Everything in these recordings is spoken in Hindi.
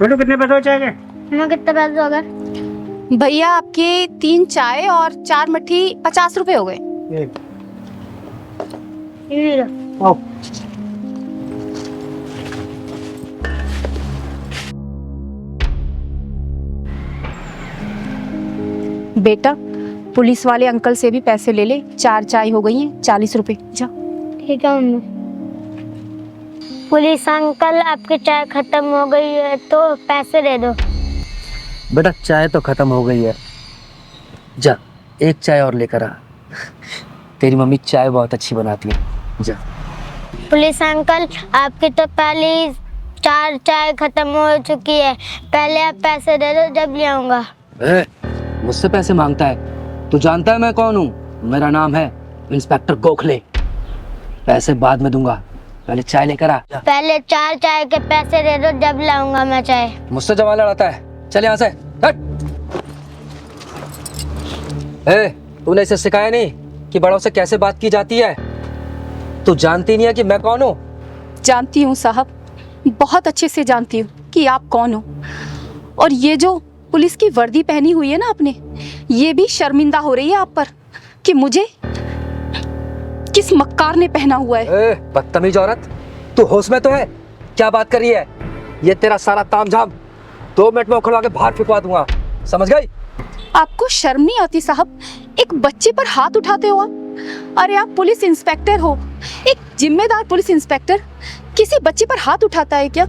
बेटू कितने पैसे हो चाय के? हमें कितने पैसे हो गए? भैया आपके 3 चाय और 4 मट्ठी 50 रुपए हो गए। ये लो। आओ। बेटा पुलिस वाले अंकल से भी पैसे ले ले, 4 चाय हो गई हैं 40 रुपए। जा। ठीक है मम्मी। पुलिस अंकल आपकी चाय खत्म हो गई है तो पैसे दे दो। बेटा चाय तो खत्म हो गई है, जा एक चाय और लेकर आ। तेरी मम्मी चाय बहुत अच्छी बनाती है, जा। पुलिस अंकल आपकी तो पहले 4 चाय खत्म हो चुकी है, पहले आप पैसे दे दो जब ले आऊंगा। मुझसे पैसे मांगता है? तू जानता है मैं कौन हूँ? मेरा नाम है इंस्पेक्टर गोखले। पैसे बाद में दूंगा, पहले चाय लेकर आ। पहले 4 चाय के पैसे दे दो जब लाऊंगा मैं चाय। मुझसे जवान लड़ाता है, चल यहाँ से हट। तूने इसे सिखाया नहीं कि बड़ों से कैसे बात की जाती है? तू जानती नहीं है कि मैं कौन हूँ? जानती हूँ साहब, बहुत अच्छे से जानती हूँ कि आप कौन हो। और ये जो पुलिस की वर्दी पहनी हुई है ना आपने, ये भी शर्मिंदा हो रही है आप पर कि मुझे किस मक्कार ने पहना हुआ है। बदतमीज औरत, तू होश में तो है? क्या बात कर रही है? ये तेरा सारा तामझाम 2 मिनट में उखड़वा के बाहर फेंकवा दूंगा, समझ गई? आपको शर्म नहीं आती साहब? एक बच्चे पर हाथ उठाते हो आप। अरे आप पुलिस इंस्पेक्टर हो, एक जिम्मेदार पुलिस इंस्पेक्टर किसी बच्चे पर हाथ उठाता है क्या?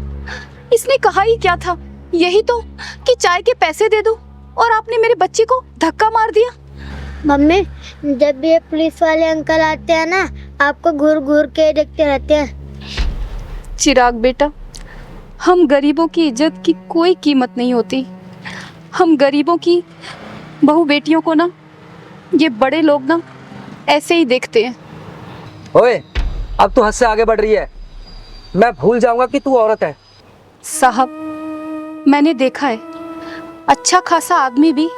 इसने कहा ही क्या था? यही तो कि चाय के पैसे दे दो, और आपने मेरे बच्चे को धक्का मार दिया। मम्मी जब भी ये पुलिस वाले अंकल आते हैं ना, आपको घूर घूर के देखते रहते हैं। चिराग बेटा, हम गरीबों की इज्जत की कोई कीमत नहीं होती। हम गरीबों की बहू बेटियों को ना ये बड़े लोग ना ऐसे ही देखते हैं। ओए, अब तू हद से आगे बढ़ रही है। मैं भूल जाऊंगा कि तू औरत है। साहब मैंने देखा है, अच्छा खासा आदमी भी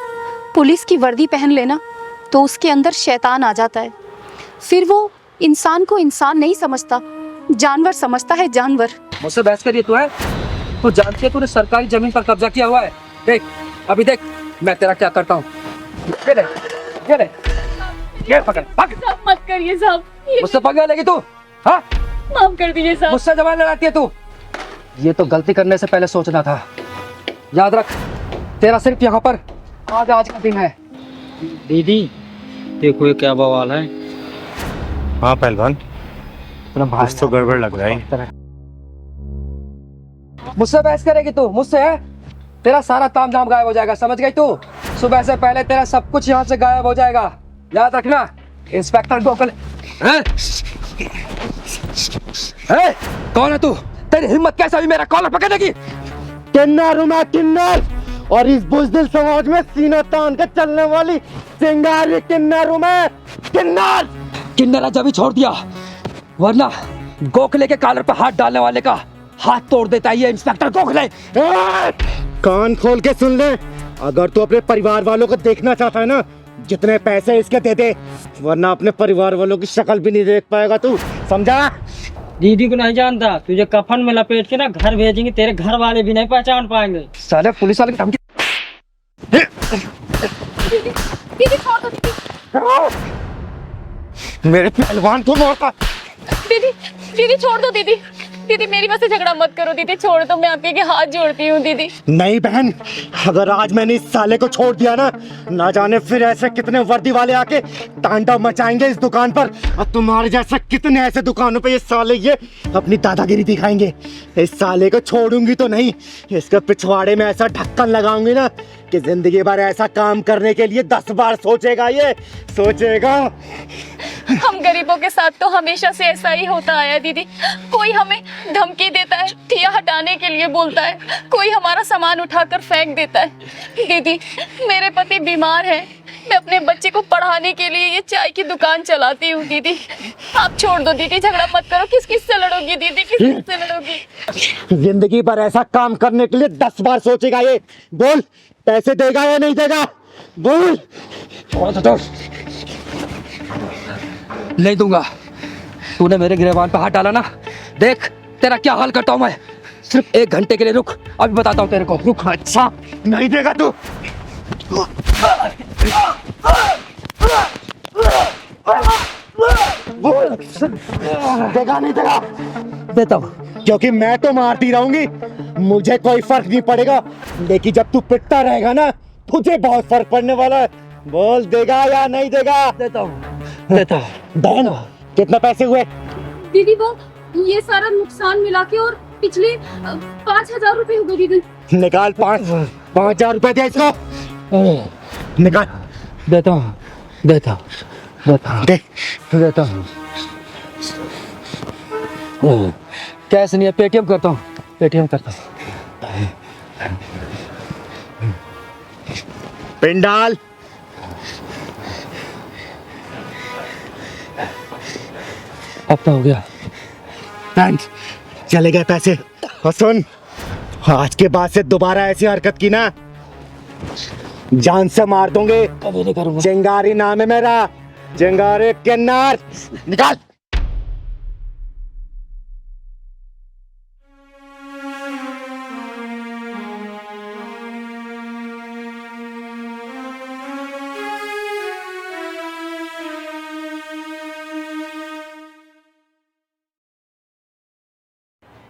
पुलिस की वर्दी पहन लेना तो उसके अंदर शैतान आ जाता है। फिर वो इंसान को इंसान नहीं समझता, जानवर समझता है, जानवर। मुझसे बहस करिए तू है? तू जानती है तूने सरकारी जमीन पर कब्जा किया हुआ है? देख, अभी देख मैं तेरा क्या करता हूँ। ये पकड़, भाग। मत करिए साहब, मुझसे पकड़ लेगी तू? हाँ? माफ कर दीजिए साहब। मुझसे जबान लड़ाती है तू? ये तो गलती करने से पहले सोचना था। याद रख, तेरा सिर्फ यहाँ पर आज का दिन है। दीदी देखो ये क्या बवाल है। हाँ पहलवान, कुछ तो गड़बड़ लग रहा है। मुझसे बहस करेगी तू? मुझसे है? तेरा सारा तामझाम गायब हो जाएगा, समझ गई तू? सुबह से पहले तेरा सब कुछ यहाँ से गायब हो जाएगा, याद रखना। इंस्पेक्टर गोखले। कौन है तू? तेरी हिम्मत कैसे हुई मेरा कॉलर पकड़ने की? किन्नर हूं मैं, किन्नर। और इस बुज़दिल समाज में सीना तान के चलने वाली चिंगारी किन्नर हूं मैं, किन्नर। किन्नर जब ही छोड़ दिया, वरना गोखले के कॉलर पर हाथ डालने वाले का हाथ तोड़ देता है ये इंस्पेक्टर गोखले। कान खोल के सुन ले, अगर तू अपने परिवार वालों को देखना चाहता है ना, जितने पैसे इसके दे दे, वरना अपने परिवार वालों की शक्ल भी नहीं देख पाएगा तू, समझा? दीदी को नहीं जानता, तुझे कफन में लपेट के ना घर भेजेंगे, तेरे घर वाले भी नहीं पहचान पाएंगे। साले पुलिस वाले की धमकी। दीदी छोड़ दो दीदी। मेरे पहलवान को मारता। दीदी छोड़ दो दीदी। दीदी मेरी वजह से झगड़ा मत करो दीदी, छोड़ दो, मैं आपके हाथ जोड़ती हूँ दीदी। नहीं बहन, अगर आज मैंने इस साले को छोड़ दिया ना जाने फिर ऐसे कितने वर्दी वाले आके तांडव मचाएंगे इस दुकान पर, और तुम्हारे जैसे कितने ऐसे दुकानों पे ये साले ये अपनी दादागिरी दिखाएंगे। इस साले को छोड़ूंगी तो नहीं, इसके पिछवाड़े में ऐसा ढक्कन लगाऊंगी ना कि जिंदगी भर ऐसा काम करने के लिए 10 बार सोचेगा, ये सोचेगा। हम गरीबों के साथ तो हमेशा से ऐसा ही होता आया दीदी। कोई हमें धमकी देता है, ठिया हटाने के लिए बोलता है, कोई हमारा सामान उठाकर फेंक देता है। दीदी मेरे पति बीमार है, मैं अपने बच्चे को पढ़ाने के लिए ये चाय की दुकान चलाती हूँ। दीदी आप छोड़ दो दीदी, झगड़ा मत करो। किस किस से लड़ोगी दीदी, किस किस से लड़ोगी? जिंदगी भर ऐसा काम करने के लिए 10 बार सोचेगा ये। बोल, पैसे देगा या नहीं देगा? बोल। नहीं दूंगा। तूने मेरे गिरबान पे हाथ डाला ना, देख तेरा क्या हाल करता हूँ मैं। सिर्फ 1 घंटे के लिए रुक, अभी बताता हूँ तेरे को। रुक। अच्छा नहीं देगा तू। देगा नहीं देगा? देता हूँ। क्योंकि मैं तो मारती रहूंगी, मुझे कोई फर्क नहीं पड़ेगा, लेकिन जब तू पिटता रहेगा ना तुझे बहुत फर्क पड़ने वाला है। बोल देगा या नहीं देगा? देता हूँ। देता हूँ। बहन कितने पैसे हुए? दीदी वो ये सारा नुकसान मिला के और पिछले 5,000 रुपए हो गए दीदी। निकाल 5,000 रुपए दे इसको। निकाल। देता हूँ। देता हूँ। देता हूँ। दे। देता हूँ। कैश नहीं है, पेटीएम करता हूँ। पेटीएम करता हूँ। पिंडाल अब तो हो गया। थैंक्स, चले गए पैसे। और सुन, आज के बाद से दोबारा ऐसी हरकत की ना जान से मार दूंगे। कभी नहीं करूँगा। चिंगारी नाम है मेरा, चिंगारी किन्नर। निकाल।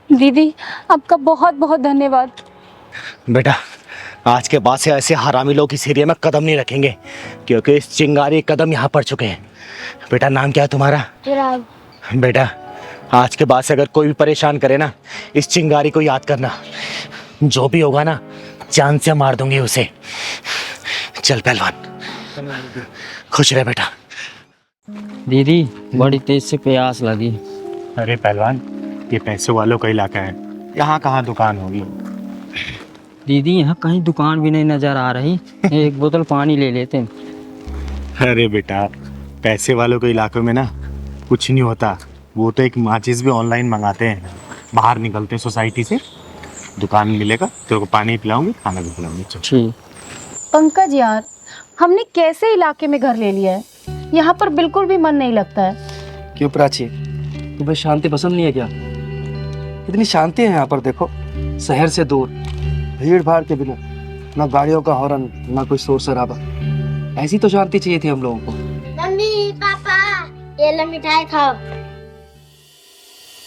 दीदी आपका बहुत बहुत धन्यवाद। बेटा आज के बाद से ऐसे हरामी लोग इस एरिया में कदम नहीं रखेंगे, क्योंकि इस चिंगारी कदम यहाँ पड़ चुके हैं। बेटा नाम क्या है तुम्हारा? चिराग। बेटा आज के बाद से अगर कोई भी परेशान करे ना, इस चिंगारी को याद करना। जो भी होगा ना जान से मार दूंगी उसे। चल पहलवान, खुश रहे बेटा। दीदी बड़ी तेज से प्यास लगी। अरे पहलवान, ये पैसों वालों का इलाका है, यहाँ कहाँ दुकान होगी। दीदी यहाँ कहीं दुकान भी नहीं नजर आ रही। एक बोतल पानी ले लेते हैं। अरे बेटा, पैसे वालों के इलाकों में ना कुछ नहीं होता। वो तो एक माचिस भी ऑनलाइन मंगाते हैं। बाहर निकलते हैं सोसाइटी से, दुकान मिलेगा, तेरे को पानी पिलाऊंगी, खाना भी खिलाऊंगी। चल। ठीक। पंकज यार, हमने कैसे इलाके में घर ले लिया है, यहाँ पर बिल्कुल भी मन नहीं लगता है। क्यों प्राची, तुम्हें शांति पसंद नहीं है क्या? इतनी शांति है यहाँ पर। देखो, शहर से दूर, भीड़ भाड़ के बिना, ना गाड़ियों का हॉर्न, ना कोई शोर शराबा। ऐसी तो शांति चाहिए थी हम लोगों को। मम्मी पापा ये लो मिठाई खाओ।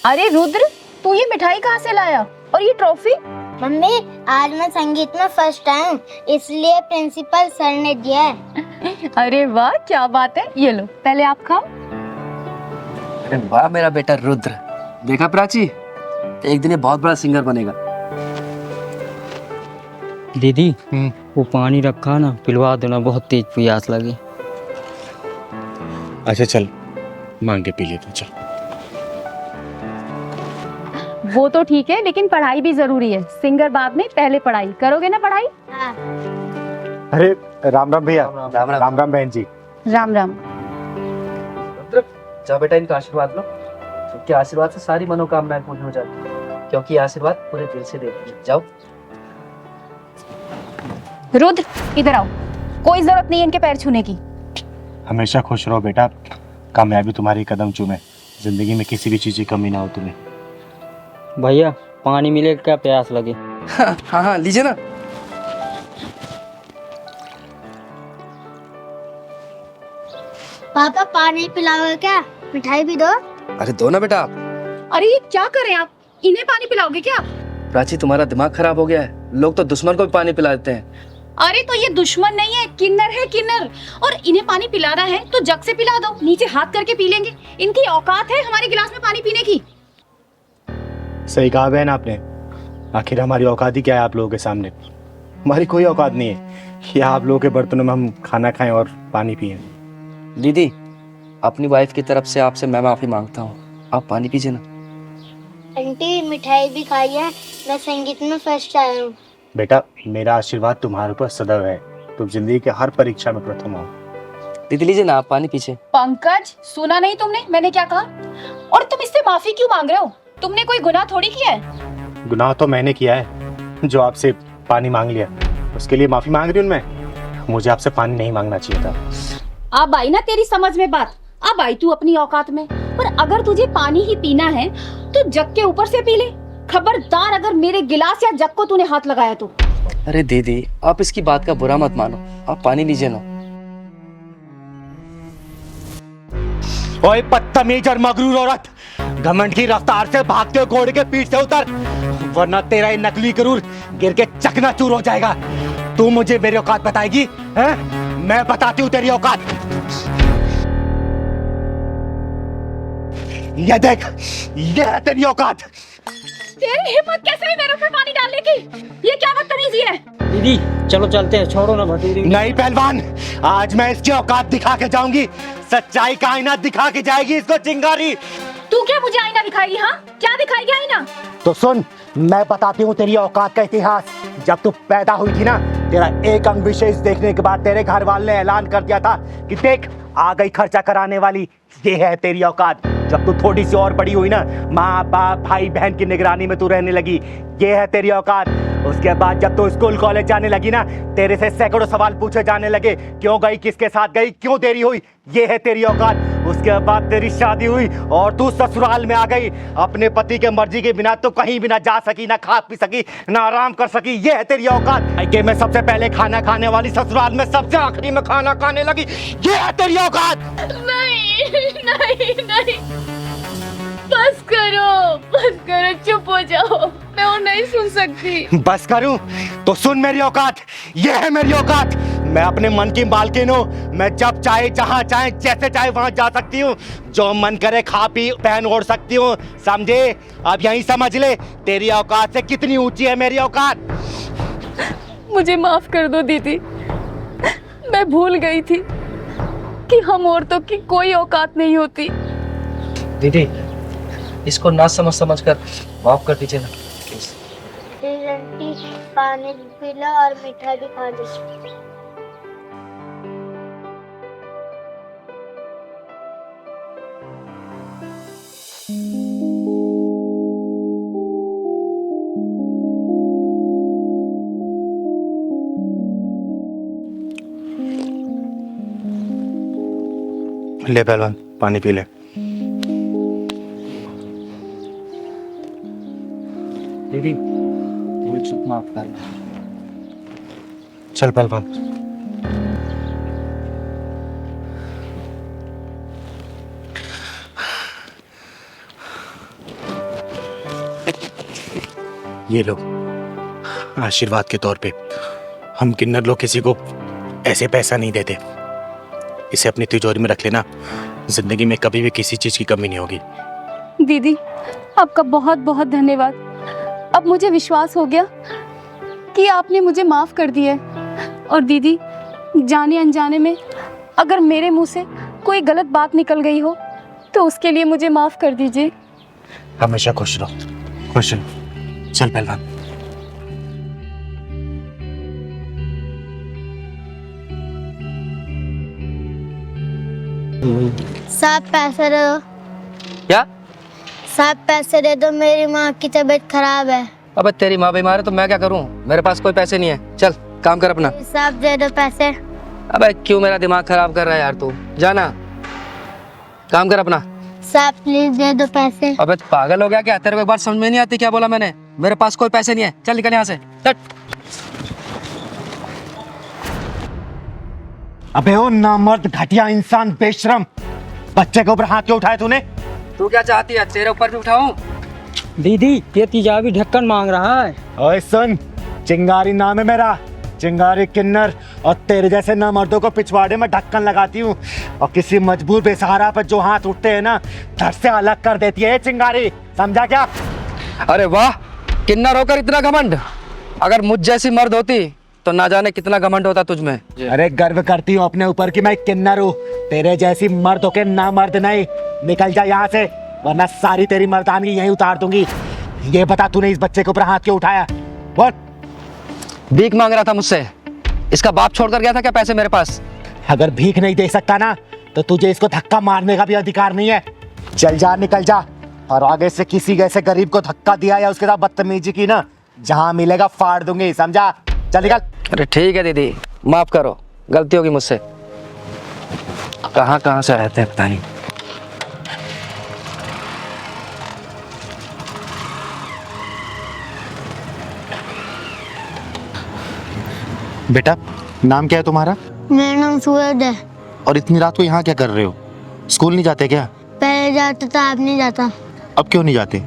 अरे रुद्र, तू ये मिठाई कहाँ से लाया और ये ट्रॉफी? मम्मी आज मैं संगीत में फर्स्ट आई हूँ, इसलिए प्रिंसिपल सर ने दिया है। अरे वाह, क्या बात है। ये लो, पहले आप खाओ। अरे वाह मेरा बेटा रुद्र। देखा प्राची, एक दिन ये बहुत बड़ा सिंगर बनेगा। दीदी वो पानी रखा ना, पिलवा देना, बहुत तेज प्यास लगी। अच्छा चल, मांग के पी लेते। चल। वो तो ठीक है, लेकिन पढ़ाई भी जरूरी है। सिंगर बाद में, पहले पढ़ाई करोगे ना। पढ़ाई। हाँ। अरे राम राम भैया। राम राम। राम राम बहन जी। राम राम। रुद्र, जाओ बेटा, इनका आशीर्वाद लो। इनके आशीर्वाद से सारी मनोकामनाएं पूरी हो जाती है, क्योंकि ये आशीर्वाद पूरे दिल से देते हैं। जाओ। रुद्र इधर आओ, कोई जरूरत नहीं है इनके पैर छूने की। हमेशा खुश रहो बेटा, कामयाबी तुम्हारी कदम चूमे, जिंदगी में किसी भी चीज की कमी ना हो तुम्हें। भैया पानी मिलेगा क्या, प्यास लगी। हाँ हाँ लीजिए ना। पापा पानी पिलाओगे क्या? मिठाई भी दो। अरे दो ना बेटा आप। अरे ये क्या करें आप, इन्हें पानी पिलाओगे क्या? प्राची तुम्हारा दिमाग खराब हो गया है। लोग तो दुश्मन को भी पानी पिला देते हैं। अरे तो ये दुश्मन नहीं है, किन्नर है किन्नर। और इन्हें पानी पिलाना है तो जग से पिला दो, नीचे हाथ करके पी लेंगे। इनकी औकात है हमारे गिलास में पानी पीने की। सही कहा बहन आपने। आखिर हमारी औकात ही क्या है आप लोगों के सामने? हमारी कोई औकात नहीं है कि आप लोगों के बर्तनों में हम खाना खाएं और पानी पिएं। दीदी, अपनी वाइफ की तरफ से आपसे मैं माफी मांगता हूँ। आप पानी पीजिए ना। आंटी मिठाई भी खाई है, मैं संगीत में फर्स्ट आया हूँ। बेटा मेरा आशीर्वाद तुम्हारे ऊपर सदैव है, तुम जिंदगी के हर परीक्षा में प्रथम हो। दीदी लीजिए ना, आप पानी पीछे। पंकज, सुना नहीं तुमने मैंने क्या कहा? और तुम इससे माफी क्यों मांग रहे हो? तुमने कोई गुनाह थोड़ी किया है। गुनाह तो मैंने किया है, जो आपसे पानी मांग लिया, उसके लिए माफी मांग रही हूँ मैं। मुझे आपसे पानी नहीं मांगना चाहिए था। अब आई ना तेरी समझ में बात, अब आई तू अपनी औकात में। पर अगर तुझे पानी ही पीना है तू जग के ऊपर से पी ले। खबरदार अगर मेरे गिलास या जग को तूने हाथ लगाया तो। अरे दीदी, आप इसकी बात का बुरा मत मानो, आप पानी लीजिए ना। ओए बदतमीज और मगरूर औरत, घमंड की रफ्तार से भागते हो घोड़े के पीठ से उतर, वरना तेरा ये नकली गरूर गिर के चकनाचूर हो जाएगा। तू मुझे मेरी औकात बताएगी? हैं? मैं बताती हूँ तेरी औकात। ये देख, ये है तेरी औकात। तेरी हिम्मत कैसे है मेरे ऊपर पानी डालने की? ये क्या बदतमीजी है? दीदी चलो चलते हैं, छोड़ो ना भटूरी। नहीं पहलवान, आज मैं इसकी औकात दिखा के जाऊंगी। सच्चाई का आईना दिखा के जाएगी इसको चिंगारी। तू क्या मुझे आईना दिखाएगी? हाँ, क्या दिखाएगी आईना? तो सुन, मैं बताती हूँ तेरी औकात का इतिहास। जब तू पैदा हुई थी ना, तेरा एक अंग विशेष देखने के बाद तेरे घर वाले ने ऐलान कर दिया था कि देख आ गई खर्चा कराने वाली, ये है तेरी औकात। जब तू थोड़ी सी और बड़ी हुई ना, माँ बाप भाई बहन की निगरानी में तू रहने लगी, ये है तेरी औकात। उसके बाद जब तू स्कूल कॉलेज जाने लगी ना, तेरे से सैकड़ों सवाल पूछे जाने लगे, क्यों गई, किसके साथ गई, क्यों देरी हुई, ये है तेरी औकात। उसके बाद तेरी शादी हुई और तू ससुराल में आ गई। अपने पति के मर्जी के बिना तो कहीं भी ना जा सकी, ना खा पी सकी, ना आराम कर सकी, ये है तेरी औकात। मायके में सबसे पहले खाना खाने वाली, ससुराल में सबसे आखिरी में खाना खाने लगी, ये है तेरी औकात। नहीं नहीं नहीं, बस करो, चुप हो जाओ, मैं और नहीं सुन सकती। बस करूं तो सुन मेरी औकात, ये है मेरी औकात। मैं अपने मन की मालकिन हूँ। मैं जब चाहे, जहाँ चाहे, जैसे चाहे वहां जा सकती हूँ। जो मन करे खा पी पहन ओढ़ सकती हूँ, समझे? अब यही समझ ले तेरी औकात से कितनी ऊंची है मेरी औकात। मुझे माफ कर दो दीदी, मैं भूल गई थी कि हम औरतों की कोई औकात नहीं होती। दीदी, इसको ना समझ कर माफ कर दीजिए ना। आंटी पानी पी लो और मिठाई भी खा लो। ले पहलवान, पानी पी ले। दीदी, भूल चूक माफ कर। चल पहलवान। ये लो, आशीर्वाद के तौर पे। हम किन्नर लोग किसी को ऐसे पैसा नहीं देते। इसे अपनी तिजोरी में रख लेना, जिंदगी में कभी भी किसी चीज की कमी नहीं होगी। दीदी, आपका बहुत बहुत धन्यवाद। अब मुझे विश्वास हो गया कि आपने मुझे माफ कर दिया है। और दीदी, जाने अनजाने में अगर मेरे मुंह से कोई गलत बात निकल गई हो तो उसके लिए मुझे माफ कर दीजिए। हमेशा खुश रहो, खुश रहो। चल पहलवान। साहब पैसे दे दो। क्या? साहब पैसे दे दो, मेरी माँ की तबीयत खराब है। अबे तेरी माँ बीमार है तो मैं क्या करूं? मेरे पास कोई पैसे नहीं है। चल काम कर अपना। साहब दे दो पैसे। अबे क्यों मेरा दिमाग खराब कर रहा है यार तू? जाना, काम कर अपना। साहब प्लीज दे दो पैसे। अबे पागल हो गया क्या? तेरे को एक बार समझ में नहीं आती क्या बोला मैंने? मेरे पास कोई पैसे नहीं है। चल निकल यहाँ से, चल। अबे ओ नामर्द, घटिया इंसान, बेशरम, बच्चे के ऊपर हाथ क्यों उठाया तूने? तू क्या चाहती है, तेरे ऊपर भी उठाऊं? दीदी ये तेजाबी ढक्कन मांग रहा है। ओए सुन, चिंगारी नाम है मेरा, चिंगारी किन्नर, और तेरे जैसे नामर्दों को पिछवाड़े में ढक्कन लगाती हूँ, और किसी मजबूर बेसहारा पर जो हाथ उठते हैं ना, धड़ से अलग कर देती है ये चिंगारी, समझा क्या? अरे वाह, किन्नर होकर इतना घमंड। अगर मुझ जैसी मर्द होती तो ना जाने कितना घमंड होता तुझ में। अरे गर्व करती हूँ अपने ऊपर कि मैं किन्नर हूँ, तेरे जैसी मर्द होके ना मर्द नहीं। निकल जा यहाँ से, वरना सारी तेरी मर्दानगी यहीं उतार दूंगी। ये बता तूने इस बच्चे के ऊपर हाथ क्यों उठाया? बोल। भीख मांग रहा था मुझसे। इसका बाप छोड़कर गया था क्या पैसे मेरे पास? अगर भीख नहीं दे सकता ना, तो तुझे इसको धक्का मारने का भी अधिकार नहीं है। चल जा, निकल जा, और आगे से किसी ऐसे गरीब को धक्का दिया या उसके साथ बदतमीजी की ना, जहाँ मिलेगा फाड़ दूंगी, समझा? चल निकल। अरे ठीक है दीदी, माफ करो, गलती होगी मुझसे। कहाँ कहाँ से आए थे पता नहीं। बेटा नाम क्या है तुम्हारा? मेरा नाम सूरज है। और इतनी रात को यहाँ क्या कर रहे हो? स्कूल नहीं जाते क्या? पहले जाता था, अब नहीं जाता। अब क्यों नहीं जाते?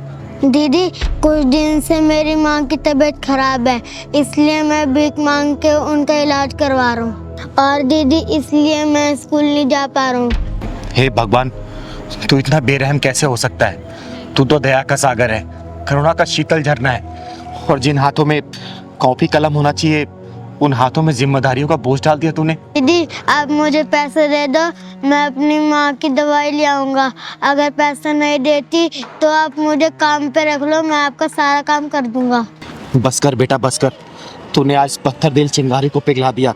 दीदी कुछ दिन से मेरी माँ की तबीयत खराब है, इसलिए मैं भीख मांग के उनका इलाज करवा रहा हूँ। और दीदी इसलिए मैं स्कूल नहीं जा पा रहा हूँ। हे भगवान, तू इतना बेरहम कैसे हो सकता है? तू तो दया का सागर है, करुणा का शीतल झरना है। और जिन हाथों में कॉपी कलम होना चाहिए, उन हाथों में जिम्मेदारियों का बोझ डाल दिया तूने। दीदी आप मुझे पैसे दे दो, मैं अपनी माँ की दवाई ले आऊँगा। अगर पैसा नहीं देती तो आप मुझे काम पे रख लो, मैं आपका सारा काम कर दूँगा। बस कर बेटा बस कर। तूने आज पत्थर दिल चिंगारी को पिघला दिया।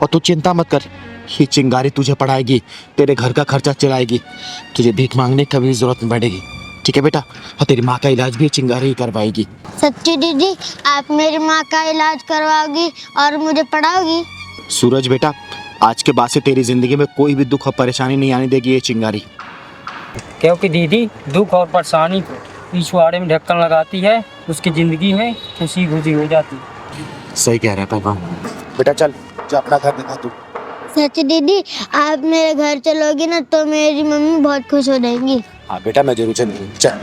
और तू चिंता मत कर, ये चिंगारी तुझे पढ़ाएगी, तेरे घर का खर्चा चलाएगी, तुझे भीख मांगने की कभी जरूरत नहीं पड़ेगी। ठीक है बेटा? और तेरी माँ का इलाज भी चिंगारी ही करवाएगी। सच्ची दीदी आप मेरी माँ का इलाज करवाओगी और मुझे पढ़ाओगी? सूरज बेटा, आज के बाद से तेरी जिंदगी में कोई भी दुख और परेशानी नहीं आने देगी ये चिंगारी। क्योंकि दीदी दुख और परेशानी को पिछवाड़े में ढक्कन लगाती है, उसकी ज़िंदगी में खुशी खुशी हो जाती है। सही कह रहा है पहलवान। बेटा चल जा अपना घर दिखा तू। सच्ची दीदी आप मेरे घर चलोगी ना तो मेरी मम्मी बहुत खुश हो जाएंगी। हाँ बेटा मैं जरूर चलूंगी, चल।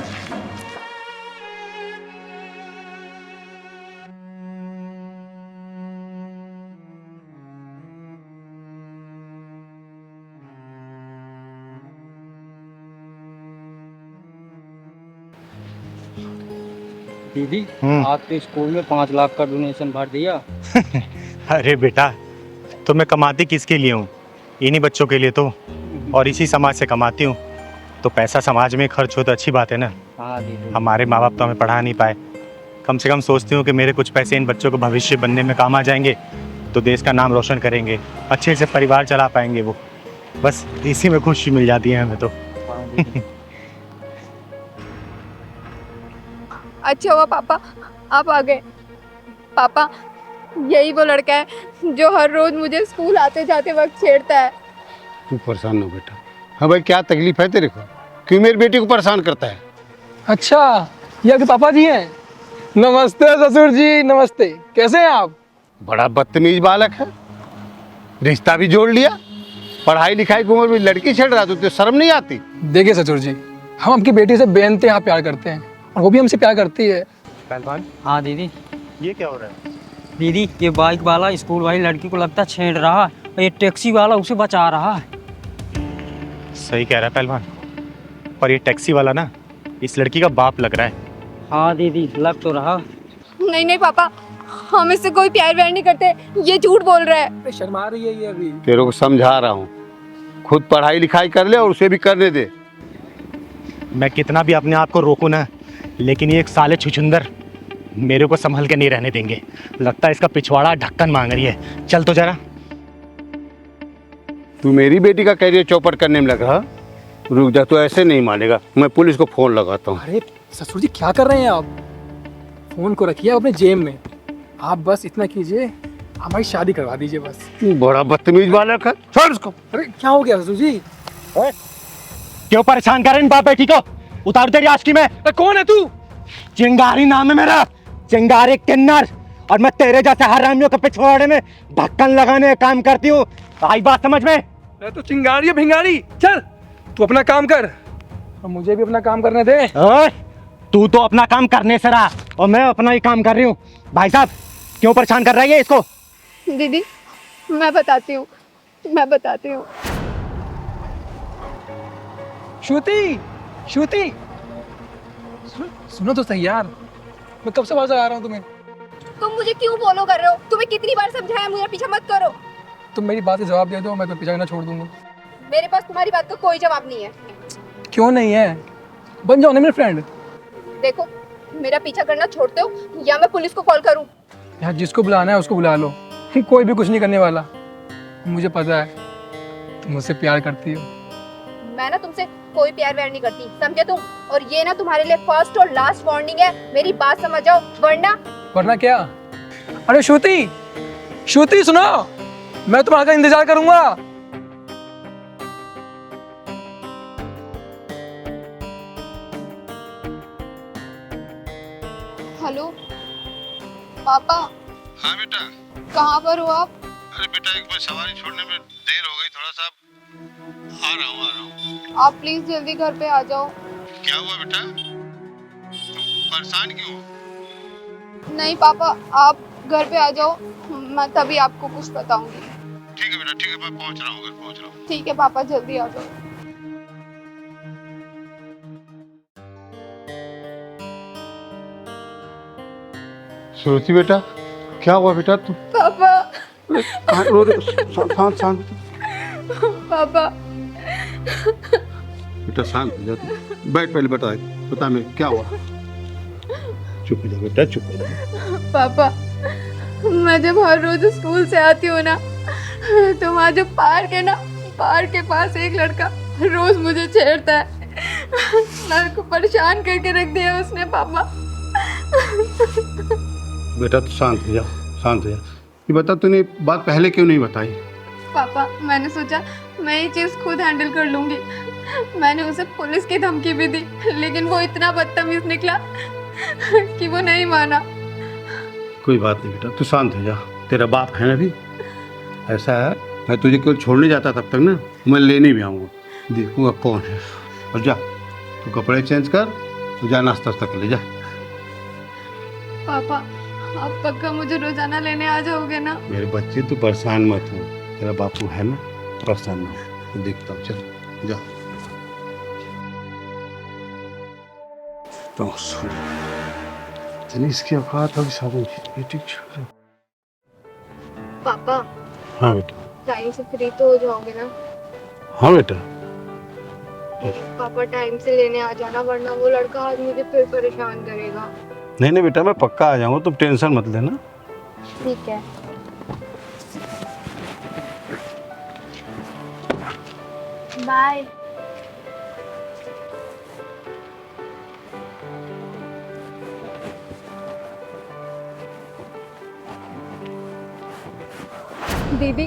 दीदी आपके स्कूल में 5 लाख का डोनेशन भर दिया। अरे बेटा, तो मैं कमाती किसके लिए हूँ? इन्हीं बच्चों के लिए तो, और इसी समाज से कमाती हूँ। तो पैसा समाज में खर्च हो तो अच्छी बात है ना। हाँ दीदी। हमारे माँ बाप तो हमें पढ़ा नहीं पाए, कम से कम सोचती हूँ कि मेरे कुछ पैसे इन बच्चों को भविष्य बनने में काम आ जाएंगे, तो देश का नाम रोशन करेंगे, अच्छे से परिवार चला पाएंगे वो। बस इसी में खुशी मिल जाती है हमें तो। अच्छा हुआ पापा आप आ गए। पापा यही वो लड़का है जो हर रोज मुझे स्कूल आते जाते वक्त छेड़ता है। तू परेशान हो बेटा। हाँ भाई क्या तकलीफ है तेरे को? क्यों मेरी बेटी को परेशान करता है? अच्छा ये आपके पापा जी हैं। नमस्ते ससुर जी, नमस्ते। कैसे हैं आप? बड़ा बदतमीज बालक है, रिश्ता भी जोड़ लिया। पढ़ाई लिखाई की उम्र में लड़की छेड़ रहा, तो शर्म नहीं आती? देखिए ससुर जी, हम आपकी बेटी से बेइंतहा प्यार करते हैं और वो भी हमसे प्यार करती है। पहलवान हाँ दीदी। ये क्या हो रहा है? दीदी ये बाइक वाला स्कूल वाली लड़की को लगता छेड़ रहा है और ये टैक्सी वाला उसे बचा रहा है। सही कह रहा है पहलवान। और ये टैक्सी वाला ना इस लड़की का बाप लग रहा है। हाँ दीदी लग तो रहा। नहीं नहीं पापा, हम इससे कोई प्यार व्यार नहीं करते, ये झूठ बोल रहा है। शर्मा रही है ये अभी। तेरे को समझा रहा हूँ, खुद पढ़ाई लिखाई कर ले और उसे भी करने दे। मैं कितना भी अपने आप को रोकूं ना, लेकिन ये एक साले छुछुंदर मेरे को संभल के नहीं रहने देंगे। लगता है इसका पिछवाड़ा ढक्कन मांग रही है। चल तो जरा। तू मेरी बेटी का कैरियर चौपट करने में लग रहा? रुक जा, तो ऐसे नहीं मानेगा, मैं पुलिस को फोन लगाता हूँ। अरे ससुर जी क्या कर रहे हैं आप? फोन को रखिए अपने जेब में। आप बस इतना कीजिए, हमारी शादी करवा दीजिए बस। तू बड़ा बदतमीज बालक है, छोड़ उसको। अरे क्या हो गया ससुर जी? क्यों परेशान कर रहे हैं बाप बेटी को? उतार तेरी आशिकी में। अरे कौन है तू? चिंगारी नाम है मेरा, चिंगारी किन्नर। और मैं तेरे जैसे हरामियों के पिछवाड़े में ढक्कन लगाने का काम करती हूँ। आई बात समझ में? अरे तो चिंगारी है भिंगारी। चल तू अपना काम कर और मुझे भी अपना काम करने दे। ओए, तू तो अपना काम करने से रहा और मैं अपना ही काम कर रही हूँ। भाई साहब क्यों परेशान कर रही है इसको? दीदी मैं बताती हूँ, मैं बताती हूँ। श्रुति, श्रुति सुनो तो सही यार, मैं कब से आवाज लगा रहा हूँ तुम्हें। तुम मुझे क्यों फॉलो कर रहे हो? तुम्हें कितनी बार समझाया मुझे पीछा मत करो। तुम मेरी बात का जवाब दे दो, मैं तो पीछा करना छोड़ दूंगा। मेरे पास तुम्हारी बात का कोई जवाब नहीं है। क्यों नहीं है? बन जाओ ना मेरे फ्रेंड। देखो मेरा पीछा करना छोड़ते हो या मैं पुलिस को कॉल करूं? यहाँ जिसको बुलाना है उसको बुला लो, कोई भी कुछ नहीं करने वाला। मुझे पता है तुम मुझसे प्यार करती हो। मैं ना तुमसे कोई प्यार व्यार नहीं करती, समझे तुम? और ये ना तुम्हारे लिए फर्स्ट और लास्ट वार्निंग है, मेरी बात समझ जाओ वरना क्या? अरे श्रुति, श्रुति सुनो, मैं तुम्हारा इंतजार करूंगा। हेलो पापा। हाँ बेटा। कहाँ पर हो आप? अरे बेटा एक बार सवारी छोड़ने में देर हो गई, थोड़ा सा आ रहा हूँ। आप प्लीज जल्दी घर पे आ जाओ। क्या हुआ बेटा, परेशान क्यों हो? नहीं पापा, आप घर पे आ जाओ, मैं तभी आपको कुछ बताऊंगी। ठीक है बेटा, ठीक है, मैं पहुंच रहा हूँ, घर पहुंच रहा हूँ। ठीक है पापा, जल्दी आ जाओ। श्रुति बेटा, क्या हुआ बेटा? तू पापा, शांत शांत पापा, बेटा, शांत हो जा तू। बैठ, पहले बता मैं क्या हुआ। चुप हो जा बेटा, चुप हो जा। पापा, मैं जब हर रोज स्कूल से आती हूँ ना, तो वहाँ जो पार्क है ना, पार्क के पास एक लड़का रोज मुझे छेड़ता है। मेरे को परेशान करके रख दिया उसने पापा। बेटा तू शांत हो जा, शांत हो जा। ये बता, तूने बात पहले क्यों नहीं बताई? पापा, मैंने सोचा मैं ये चीज़ खुद हैंडल कर लूँगी। मैंने उसे पुलिस की धमकी भी दी, लेकिन वो इतना बदतमीज निकला कि वो नहीं माना। कोई बात नहीं बेटा, तू शांत हो जा। तेरा बाप है ना भी, ऐसा है, मैं तुझे केवल छोड़ने जाता तब तक ना, मैं लेने भी आऊँगा, देखूँगा कौन है। और जा तू कपड़े चेंज कर, तू जा नाश्ता कर ले जा। पापा, आप पक्का मुझे रोजाना लेने आ जाओगे ना? मेरे बच्चे तू परेशान मत हो, तेरा बापू है ना, परेशान ना हो। देखता हूँ, चल जा। तो सुन, इतनी इसकी औकात अभी साधन ठीक। पापा, हाँ बेटा। टाइम से फ्री तो हो जाओगे ना? हाँ बेटा। पापा टाइम से लेने आ जाना, वरना वो लड़का आज मुझे फिर परेशान करेगा। नहीं बेटा, मैं पक्का आ जाऊँगा, तुम टेंशन मत लेना। ठीक है। बाय। दीदी,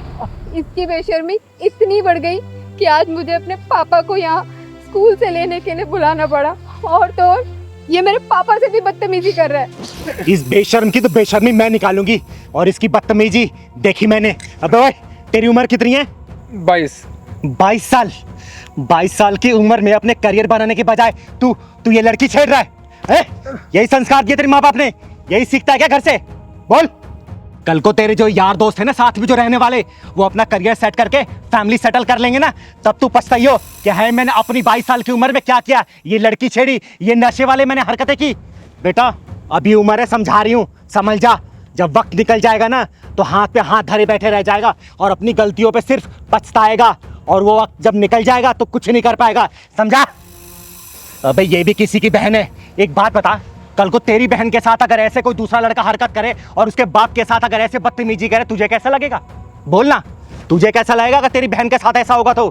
इसकी बेशर्मी इतनी बढ़ गई कि आज मुझे अपने पापा को यहाँ स्कूल से लेने के लिए बुलाना पड़ा। और तो और ये मेरे पापा से भी बदतमीजी कर रहा है। इस बेशर्म की तो बेशर्मी मैं निकालूंगी, और इसकी बदतमीजी देखी मैंने। अबे ओए, तेरी उम्र कितनी है? 22 साल। 22 साल की उम्र में अपने करियर बनाने के बजाय तू ये लड़की छेड़ रहा है? यही संस्कार दिए तेरे माँ बाप ने? यही सीखता है क्या घर से? बोल। कल को तेरे जो यार दोस्त है ना, साथ में जो रहने वाले, वो अपना करियर सेट करके फैमिली सेटल कर लेंगे ना, तब तू पछताइयो कि है मैंने अपनी 22 साल की उम्र में क्या किया। ये लड़की छेड़ी, ये नशे वाले मैंने हरकतें की। बेटा अभी उम्र है, समझा रही हूँ, समझ जा। जब वक्त निकल जाएगा ना, तो हाथ पे हाथ धरे बैठे रह जाएगा और अपनी गलतियों पे सिर्फ पछताएगा, और वो वक्त जब निकल जाएगा तो कुछ नहीं कर पाएगा, समझा? अबे ये भी किसी की बहन है। एक बात बता, कल को तेरी बहन के साथ अगर ऐसे कोई दूसरा लड़का हरकत करे और उसके बाप के साथ अगर ऐसे बदतमीजी करे, तुझे कैसा लगेगा? बोलना, तुझे कैसा लगेगा अगर तेरी बहन के साथ ऐसा होगा? तो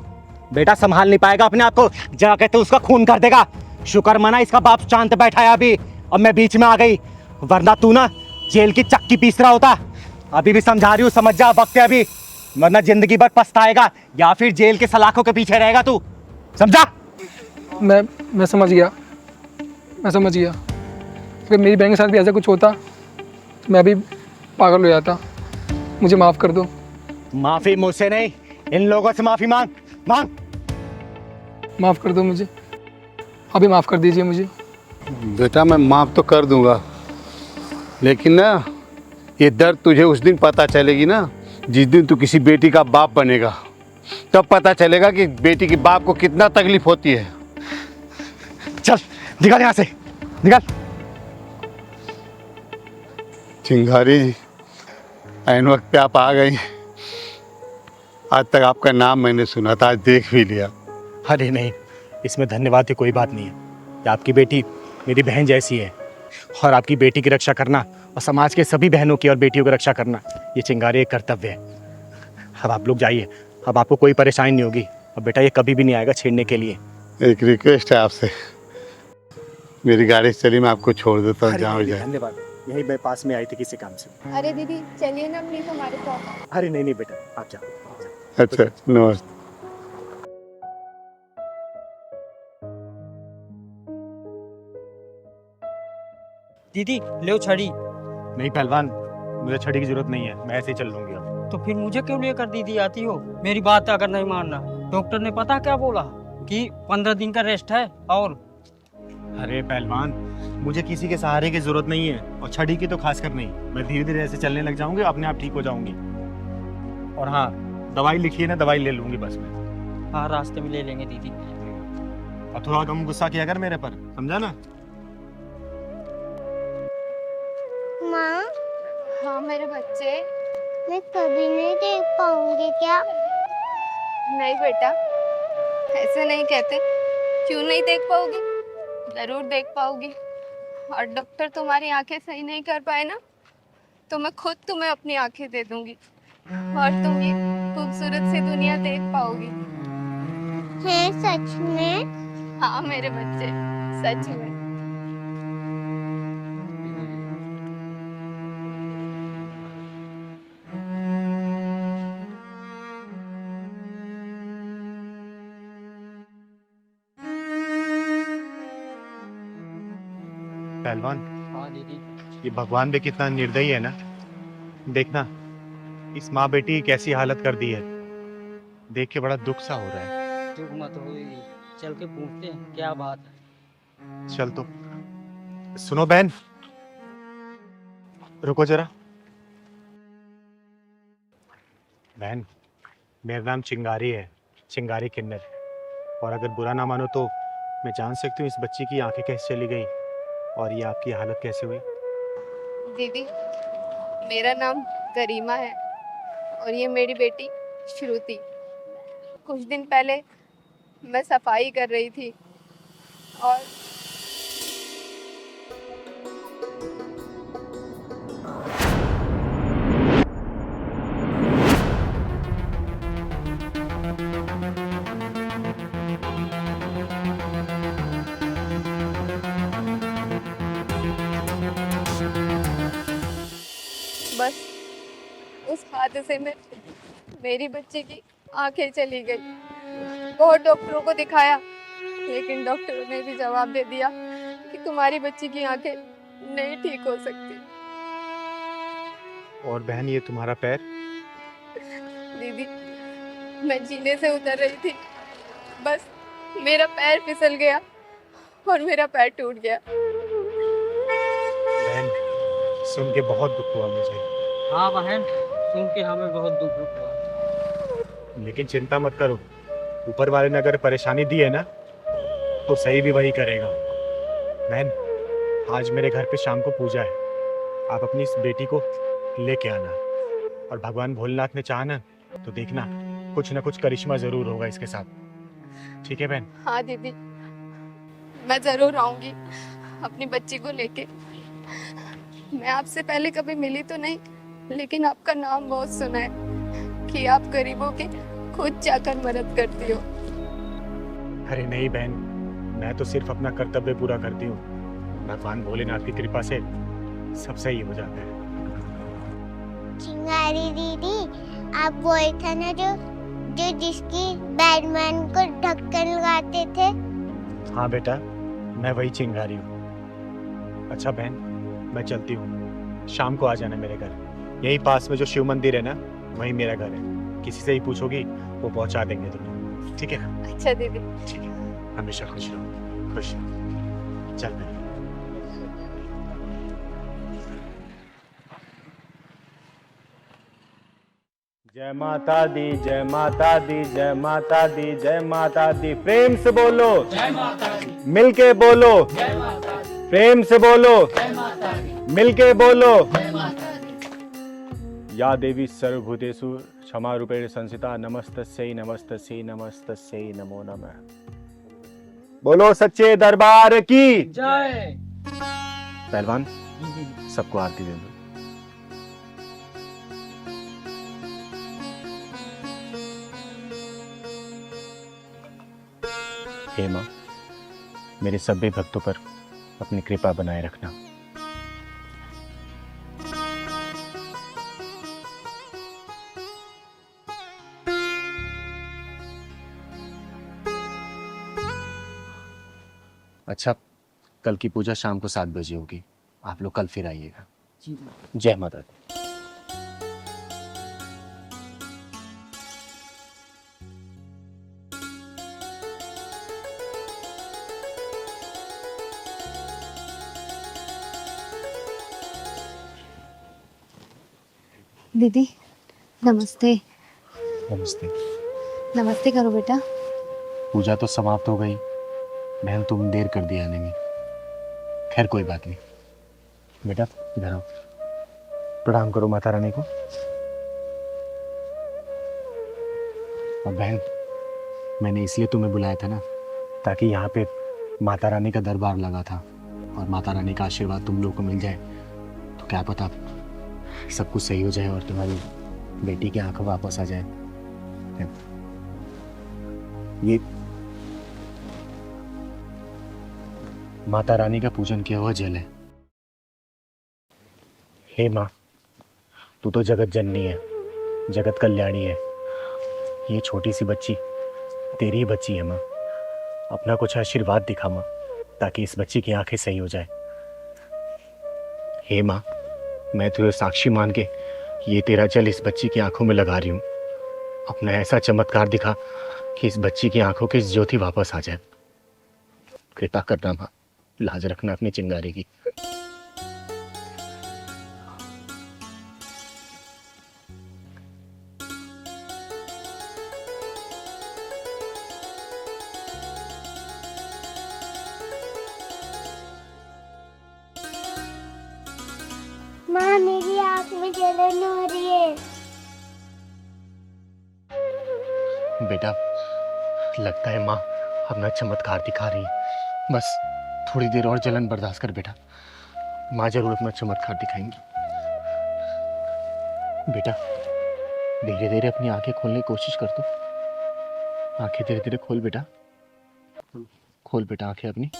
बेटा संभाल नहीं पाएगा अपने आप को, जाके तो उसका खून कर देगा। शुक्र मना इसका बाप शांत बैठा है अभी, अब मैं बीच में आ गई, वरना तू ना जेल की चक्की पीस रहा होता। अभी भी समझा रही हूँ, समझ जा, वक्त है अभी, वरना जिंदगी भर पछताएगा या फिर जेल के सलाखों के पीछे रहेगा तू, समझा? मैं समझ गया, मैं समझ गया। अगर मेरी बहन के साथ भी ऐसा कुछ होता तो मैं भी पागल हो जाता। मुझे माफ़ कर दो। माफी मुझसे नहीं, इन लोगों से माफी मांग। माफ़ कर दो मुझे, अभी माफ़ कर दीजिए मुझे। बेटा मैं माफ़ तो कर दूंगा, लेकिन ना ये दर्द तुझे उस दिन पता चलेगी ना, जिस दिन तू किसी बेटी का बाप बनेगा, तब पता चलेगा कि बेटी के बाप को कितना तकलीफ होती है। चल निकल यहाँ से, निकल। चिंगारी जी, ऐन वक्त पे आप आ गई। आज तक आपका नाम मैंने सुना था, आज देख भी लिया। अरे नहीं, इसमें धन्यवाद की कोई बात नहीं है। कि आपकी बेटी मेरी बहन जैसी है, और आपकी बेटी की रक्षा करना और समाज के सभी बहनों की और बेटियों की रक्षा करना, ये चिंगारी एक कर्तव्य है। अब आप लोग जाइए, अब आपको कोई परेशानी नहीं होगी। अब बेटा ये कभी भी नहीं आएगा छेड़ने के लिए। एक रिक्वेस्ट है आपसे, मेरी गाड़ी से चली, मैं आपको छोड़ देता हूँ, जहाँ जाए। धन्यवाद, यही मैं पास में आई थी किसी काम से। अरे दीदी चलिए ना प्लीज हमारे साथ। अरे नहीं बेटा, आप जाओ। अच्छा नमस्ते। दीदी ले छड़ी। नहीं पहलवान, मुझे छड़ी की जरूरत नहीं है, मैं ऐसे ही चल लूंगी अब। तो फिर मुझे क्यों लेकर दीदी आती हो? मेरी बात अगर नहीं मानना, डॉक्टर ने पता क्या बोला कि 15 दिन का रेस्ट है। और अरे पहलवान, मुझे किसी के सहारे की जरूरत नहीं है, और छड़ी की तो खासकर नहीं। मैं धीरे धीरे ऐसे चलने लग जाऊंगी, अपने आप ठीक हो जाऊंगी। और हाँ, दवाई लिखी है ना, दवाई ले लूंगी बस मैं। हाँ, रास्ते में ले लेंगे दीदी। और थोड़ा कम गुस्सा किया कर मेरे पर, समझा ना? माँ, हाँ मेरे बच्चे। मैं कभी नहीं देख पाऊंगी क्या? नहीं बेटा, ऐसे नहीं कहते। क्यों नहीं देख पाओगी? जरूर देख पाओगी। और डॉक्टर तुम्हारी आंखें सही नहीं कर पाए ना, तो मैं खुद तुम्हें अपनी आंखें दे दूंगी और तुम ये खूबसूरत सी दुनिया देख पाओगी। है सच में? हाँ मेरे बच्चे, सच में। पहलवान, हाँ दीदी। ये भगवान भी कितना निर्दयी है ना। देखना, इस माँ बेटी की कैसी हालत कर दी है। देख के बड़ा दुख सा हो रहा है। चुप मत हो दीदी, चल के पूछते हैं क्या बात है। चल तो। सुनो बहन, रुको जरा। बहन, मेरा नाम चिंगारी है, चिंगारी किन्नर। और अगर बुरा ना मानो तो मैं जान सकती हूँ इस बच्ची की आंखें कैसे चली गई और ये आपकी हालत कैसे हुई? दीदी, मेरा नाम करीमा है और ये मेरी बेटी श्रुति। कुछ दिन पहले मैं सफाई कर रही थी और बस उस हादसे में मेरी बच्ची की आंखें चली गई। बहुत डॉक्टरों को दिखाया, लेकिन डॉक्टरों ने भी जवाब दे दिया कि तुम्हारी बच्ची की आंखें नहीं ठीक हो सकती। और बहन, ये तुम्हारा पैर? दीदी, मैं जीने से उतर रही थी, बस मेरा पैर फिसल गया और मेरा पैर टूट गया। बहन, सुन के बहुत दुख हुआ मुझे। हाँ बहन, सुन के हमें बहुत दुख हुआ। लेकिन चिंता मत करो, ऊपर वाले ने अगर परेशानी दी है ना, तो सही भी वही करेगा। बहन, आज मेरे घर पे शाम को पूजा है, आप अपनी इस बेटी को लेके आना। और भगवान भोलेनाथ ने चाहा ना, तो देखना कुछ ना कुछ करिश्मा जरूर होगा इसके साथ। ठीक है बहन? हाँ दीदी, मैं जरूर आऊंगी अपनी बच्ची को लेके। मैं आपसे पहले कभी मिली तो नहीं, लेकिन आपका नाम बहुत सुना है कि आप गरीबों की खुद जाकर मदद करती हो। अरे नहीं बहन, मैं तो सिर्फ अपना कर्तव्य पूरा करती हूँ। भगवान भोलेनाथ की कृपा से सब सही हो जाता है। चिंगारी दीदी, आप वही था ना जो जिसकी बैटमैन को ढक्कन लगाते थे? हाँ बेटा, मैं वही चिंगारी हूँ। अच्छा बहन, मैं चलती हूँ, शाम को आ जाना मेरे घर। यही पास में जो शिव मंदिर है ना, वही मेरा घर है। किसी से ही पूछोगी, वो पहुंचा देंगे तुम्हें। ठीक है ना? अच्छा दीदी। ठीक है, हमेशा खुश रहो। खुश रहो। चल बहन। जय माता दी, जय माता दी, जय माता दी, जय माता दी। प्रेम से बोलो जय माता दी। मिलके बोलो जय माता दी। प्रेम से बोलो जय माता दी। मिलके बोलो जय माता दी। या देवी सर्वभूतेषु क्षमा रूपेण संस्थिता, नमस्तस्यै नमस्तस्यै नमस्तस्यै नमो नमः। बोलो सच्चे दरबार की जय। पहलवान, सबको आरती दे दो। हे माँ, मेरे सभी भक्तों पर अपनी कृपा बनाए रखना। अच्छा, कल की पूजा शाम को 7 बजे होगी, आप लोग कल फिर आइएगा। जय माता दी। दीदी नमस्ते। नमस्ते। नमस्ते करो बेटा। पूजा तो समाप्त हो गई, बहन तुम देर कर दी आने में। खैर कोई बात नहीं। बेटा इधर आओ, प्रणाम करो माता रानी को। और बहन, मैंने इसलिए तुम्हें बुलाया था ना, ताकि यहाँ पे माता रानी का दरबार लगा था और माता रानी का आशीर्वाद तुम लोगों को मिल जाए तो क्या पता सब कुछ सही हो जाए और तुम्हारी बेटी की आंखें वापस आ जाए। ये माता रानी का पूजन किया हुआ जल है। हे माँ, तू तो जगत जननी है, जगत कल्याणी है। ये छोटी सी बच्ची तेरी ही बच्ची है माँ। अपना कुछ आशीर्वाद दिखा माँ, ताकि इस बच्ची की आंखें सही हो जाए। हे माँ, मैं तुझे साक्षी मान के ये तेरा जल इस बच्ची की आंखों में लगा रही हूँ। अपना ऐसा चमत्कार दिखा कि इस बच्ची की आंखों की ज्योति वापस आ जाए। कृपा करना माँ, लाज रखना अपनी चिंगारी की। माँ मेरी आँख में जलन हो रही है। बेटा, लगता है माँ अपना चमत्कार दिखा रही है। बस थोड़ी देर और जलन बर्दाश्त कर बेटा, माँ जरूर अपना चमत्कार दिखाएंगी। बेटा धीरे धीरे अपनी आंखें खोलने की कोशिश कर दो। आंखें धीरे धीरे खोल बेटा, खोल बेटा आंखें अपनी।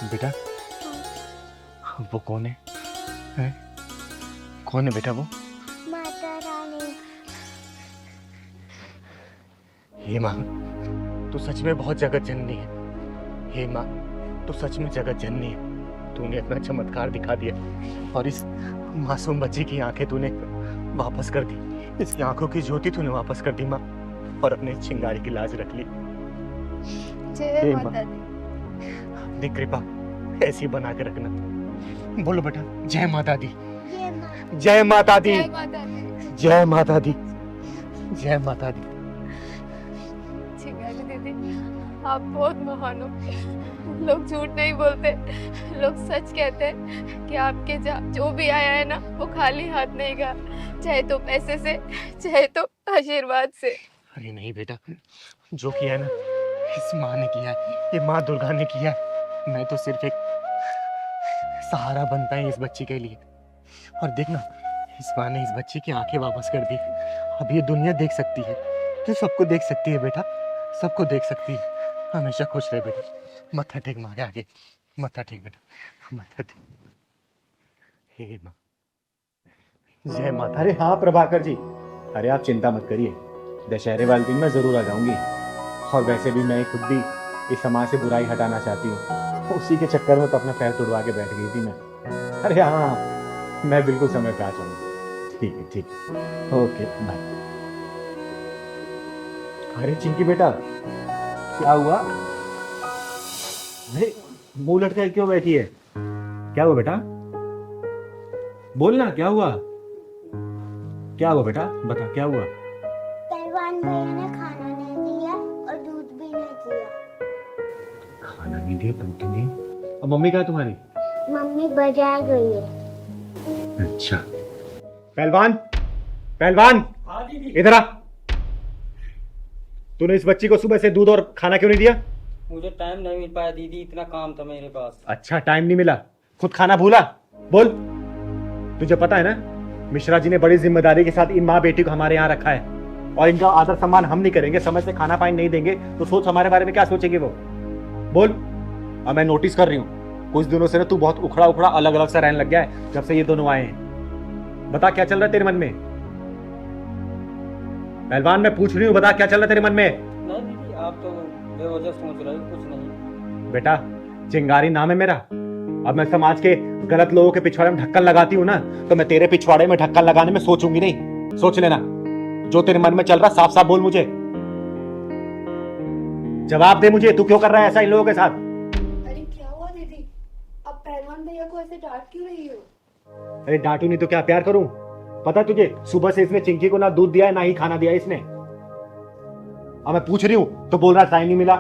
बेटा वो कौन है? हैं? कौन है बेटा वो? माता रानी। हे माँ, तू सच में बहुत जगत जननी है। हे माँ, तू सच में जगत जननी है। तूने अपना चमत्कार दिखा दिया और इस मासूम बच्ची की आंखें तूने वापस कर दी। इसकी आंखों की ज्योति तूने वापस कर दी माँ, और अपने चिंगारी की लाज रख ली। जय माता दी। अपनी कृपा ऐसी बना के रखना। बोलो बेटा, जय माता दी, जय माता दी, जय माता दी, जय माता दी। चिंगारी दीदी, आप बहुत महान हो। लोग झूठ नहीं बोलते, लोग सच कहते हैं कि आपके जो भी आया है ना, वो खाली हाथ नहीं गया, चाहे तो पैसे से, चाहे तो आशीर्वाद से। अरे नहीं बेटा, जो किया है ना इस माँ ने किया है, ये माँ दुर्गा ने किया है। मैं तो सिर्फ एक सहारा बनता है इस बच्ची के लिए। और देखना, इस माँ ने इस बच्ची की आंखें वापस कर दी। अब ये दुनिया देख सकती है, तो सबको देख सकती है बेटा, सबको देख सकती है। हमेशा खुश रहे बेटा। मत्था टेक माँ के आगे, मत्था टेक बेटा, मत्था टेक। हे माँ, जय माता। अरे हाँ प्रभाकर जी, अरे आप चिंता मत करिए, दशहरे वाले दिन मैं जरूर आ जाऊंगी। और वैसे भी मैं खुद भी इस समाज से बुराई हटाना चाहती हूँ, उसी के चक्कर में तो अपना पैर तुड़वा के बैठ गई थी मैं। अरे हाँ, मैं बिल्कुल समय पे आ जाऊंगा। ठीक है, ठीक है, ओके बाय। अरे चिंकी बेटा, क्या हुआ? अरे मुंह लटके क्यों बैठी है? क्या हुआ बेटा? बोलना, क्या हुआ? क्या हुआ बेटा, बता क्या हुआ? पहलवान भैया ने खाना नहीं दिया और दूध भी नहीं दिया। खाना नहीं दिया, दूध नहीं दिया। और मम्मी कहाँ तुम्हारी? मम्मी बाजार गई है। अच्छा। पहलवान, पहलवान इधर आ। तूने इस बच्ची को सुबह से दूध और खाना क्यों नहीं दिया? मुझे टाइम नहीं मिल पाया दीदी, इतना काम था मेरे पास। अच्छा, टाइम नहीं मिला, खुद खाना भूला? बोल। तुझे पता है ना, मिश्रा जी ने बड़ी जिम्मेदारी के साथ इन माँ बेटी को हमारे यहाँ रखा है, और इनका आदर सम्मान हम नहीं करेंगे, समय से खाना पानी नहीं देंगे, तो सोच हमारे बारे में क्या सोचेंगे वो। बोल। अब मैं नोटिस कर रही हूँ कुछ दिनों से ना तू बहुत उखड़ा उखड़ा अलग अलग सा रहने लग गया है जब से ये दोनों आए हैं। बता क्या चल रहा है तेरे मन में? पहलवान मैं पूछ रही हूँ, बता क्या चल रहा है तेरे मन में? नहीं दीदी, आप तो बेवजह सोच रहे हो, कुछ नहीं। बेटा चिंगारी नाम है मेरा। अब मैं समाज के गलत लोगों के पिछवाड़े में ढक्कन लगाती हूँ ना, तो मैं तेरे पिछवाड़े में ढक्कन लगाने में सोचूंगी नहीं। सोच लेना, जो तेरे मन में चल रहा साफ साफ बोल मुझे। जवाब दे मुझे, तू क्यों कर रहा है ऐसा इन लोगों के साथ? अरे क्या हुआ दीदी? अब पहलवान भैया को ऐसे डांट क्यों रही हो? अरे डांटू नहीं तो क्या प्यार करूं? पता तुझे सुबह से इसने चिंकी को ना दूध दिया है ना ही खाना दिया है इसने। अब मैं पूछ रही हूँ तो बोल रहा टाइम नहीं मिला।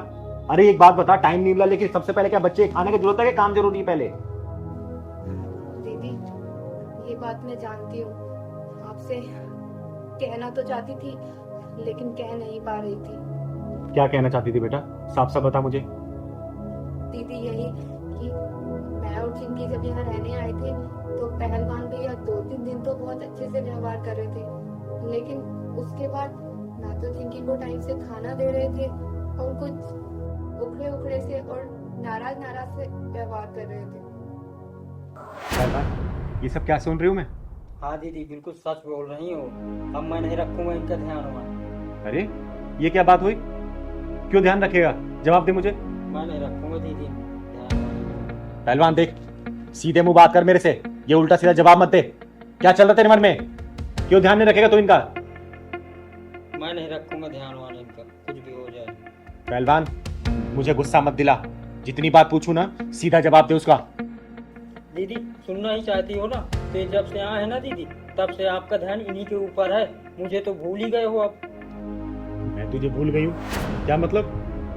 अरे एक बात बता, टाइम नहीं मिला लेकिन सबसे पहले क्या बच्चे खाने की जरूरत है कि काम जरूरी है पहले? दीदी ये बात मैं जानती हूँ, आपसे कहना तो चाहती थी लेकिन कह नहीं पा रही थी। क्या कहना चाहती थी बेटा, साफ साफ बता मुझे। दीदी यही कि मैं और चिंकी जब यहाँ रहने आए थे तो पहलवान भैया 2-3 दिन तो बहुत अच्छे से व्यवहार कर रहे थे, लेकिन उसके बाद ना तो चिंकी को टाइम से खाना दे रहे थे और कुछ उखड़े उखड़े से और नाराज से व्यवहार कर रहे थे। ये सब क्या सुन रही हूँ मैं? हाँ दीदी बिल्कुल सच बोल रही हो। अब मैं नहीं रखूंगा इनका ध्यान वहाँ। अरे ये क्या बात हुई? क्यों ध्यान रखेगा? जवाब दे मुझे। मैं नहीं रखूंगा दीदी ध्यान। पहलवान देख, सीधे मुंह बात कर मेरे से, ये उल्टा सीधा जवाब मत दे। क्या चल रहा तेरे मन में? क्यों ध्यान नहीं रखेगा तू इनका? मैं नहीं रखूंगा ध्यान वाला इनका, कुछ भी हो जाए। पहलवान मुझे गुस्सा मत दिला, जितनी बात पूछू ना सीधा जवाब दे उसका। दीदी सुनना ही चाहती हो ना, तो जब से आए हैं ना दीदी तब से आपका ध्यान इन्हीं के ऊपर है। मुझे तो भूल ही गए हो अब। मैं तुझे भूल गई हूँ? क्या मतलब?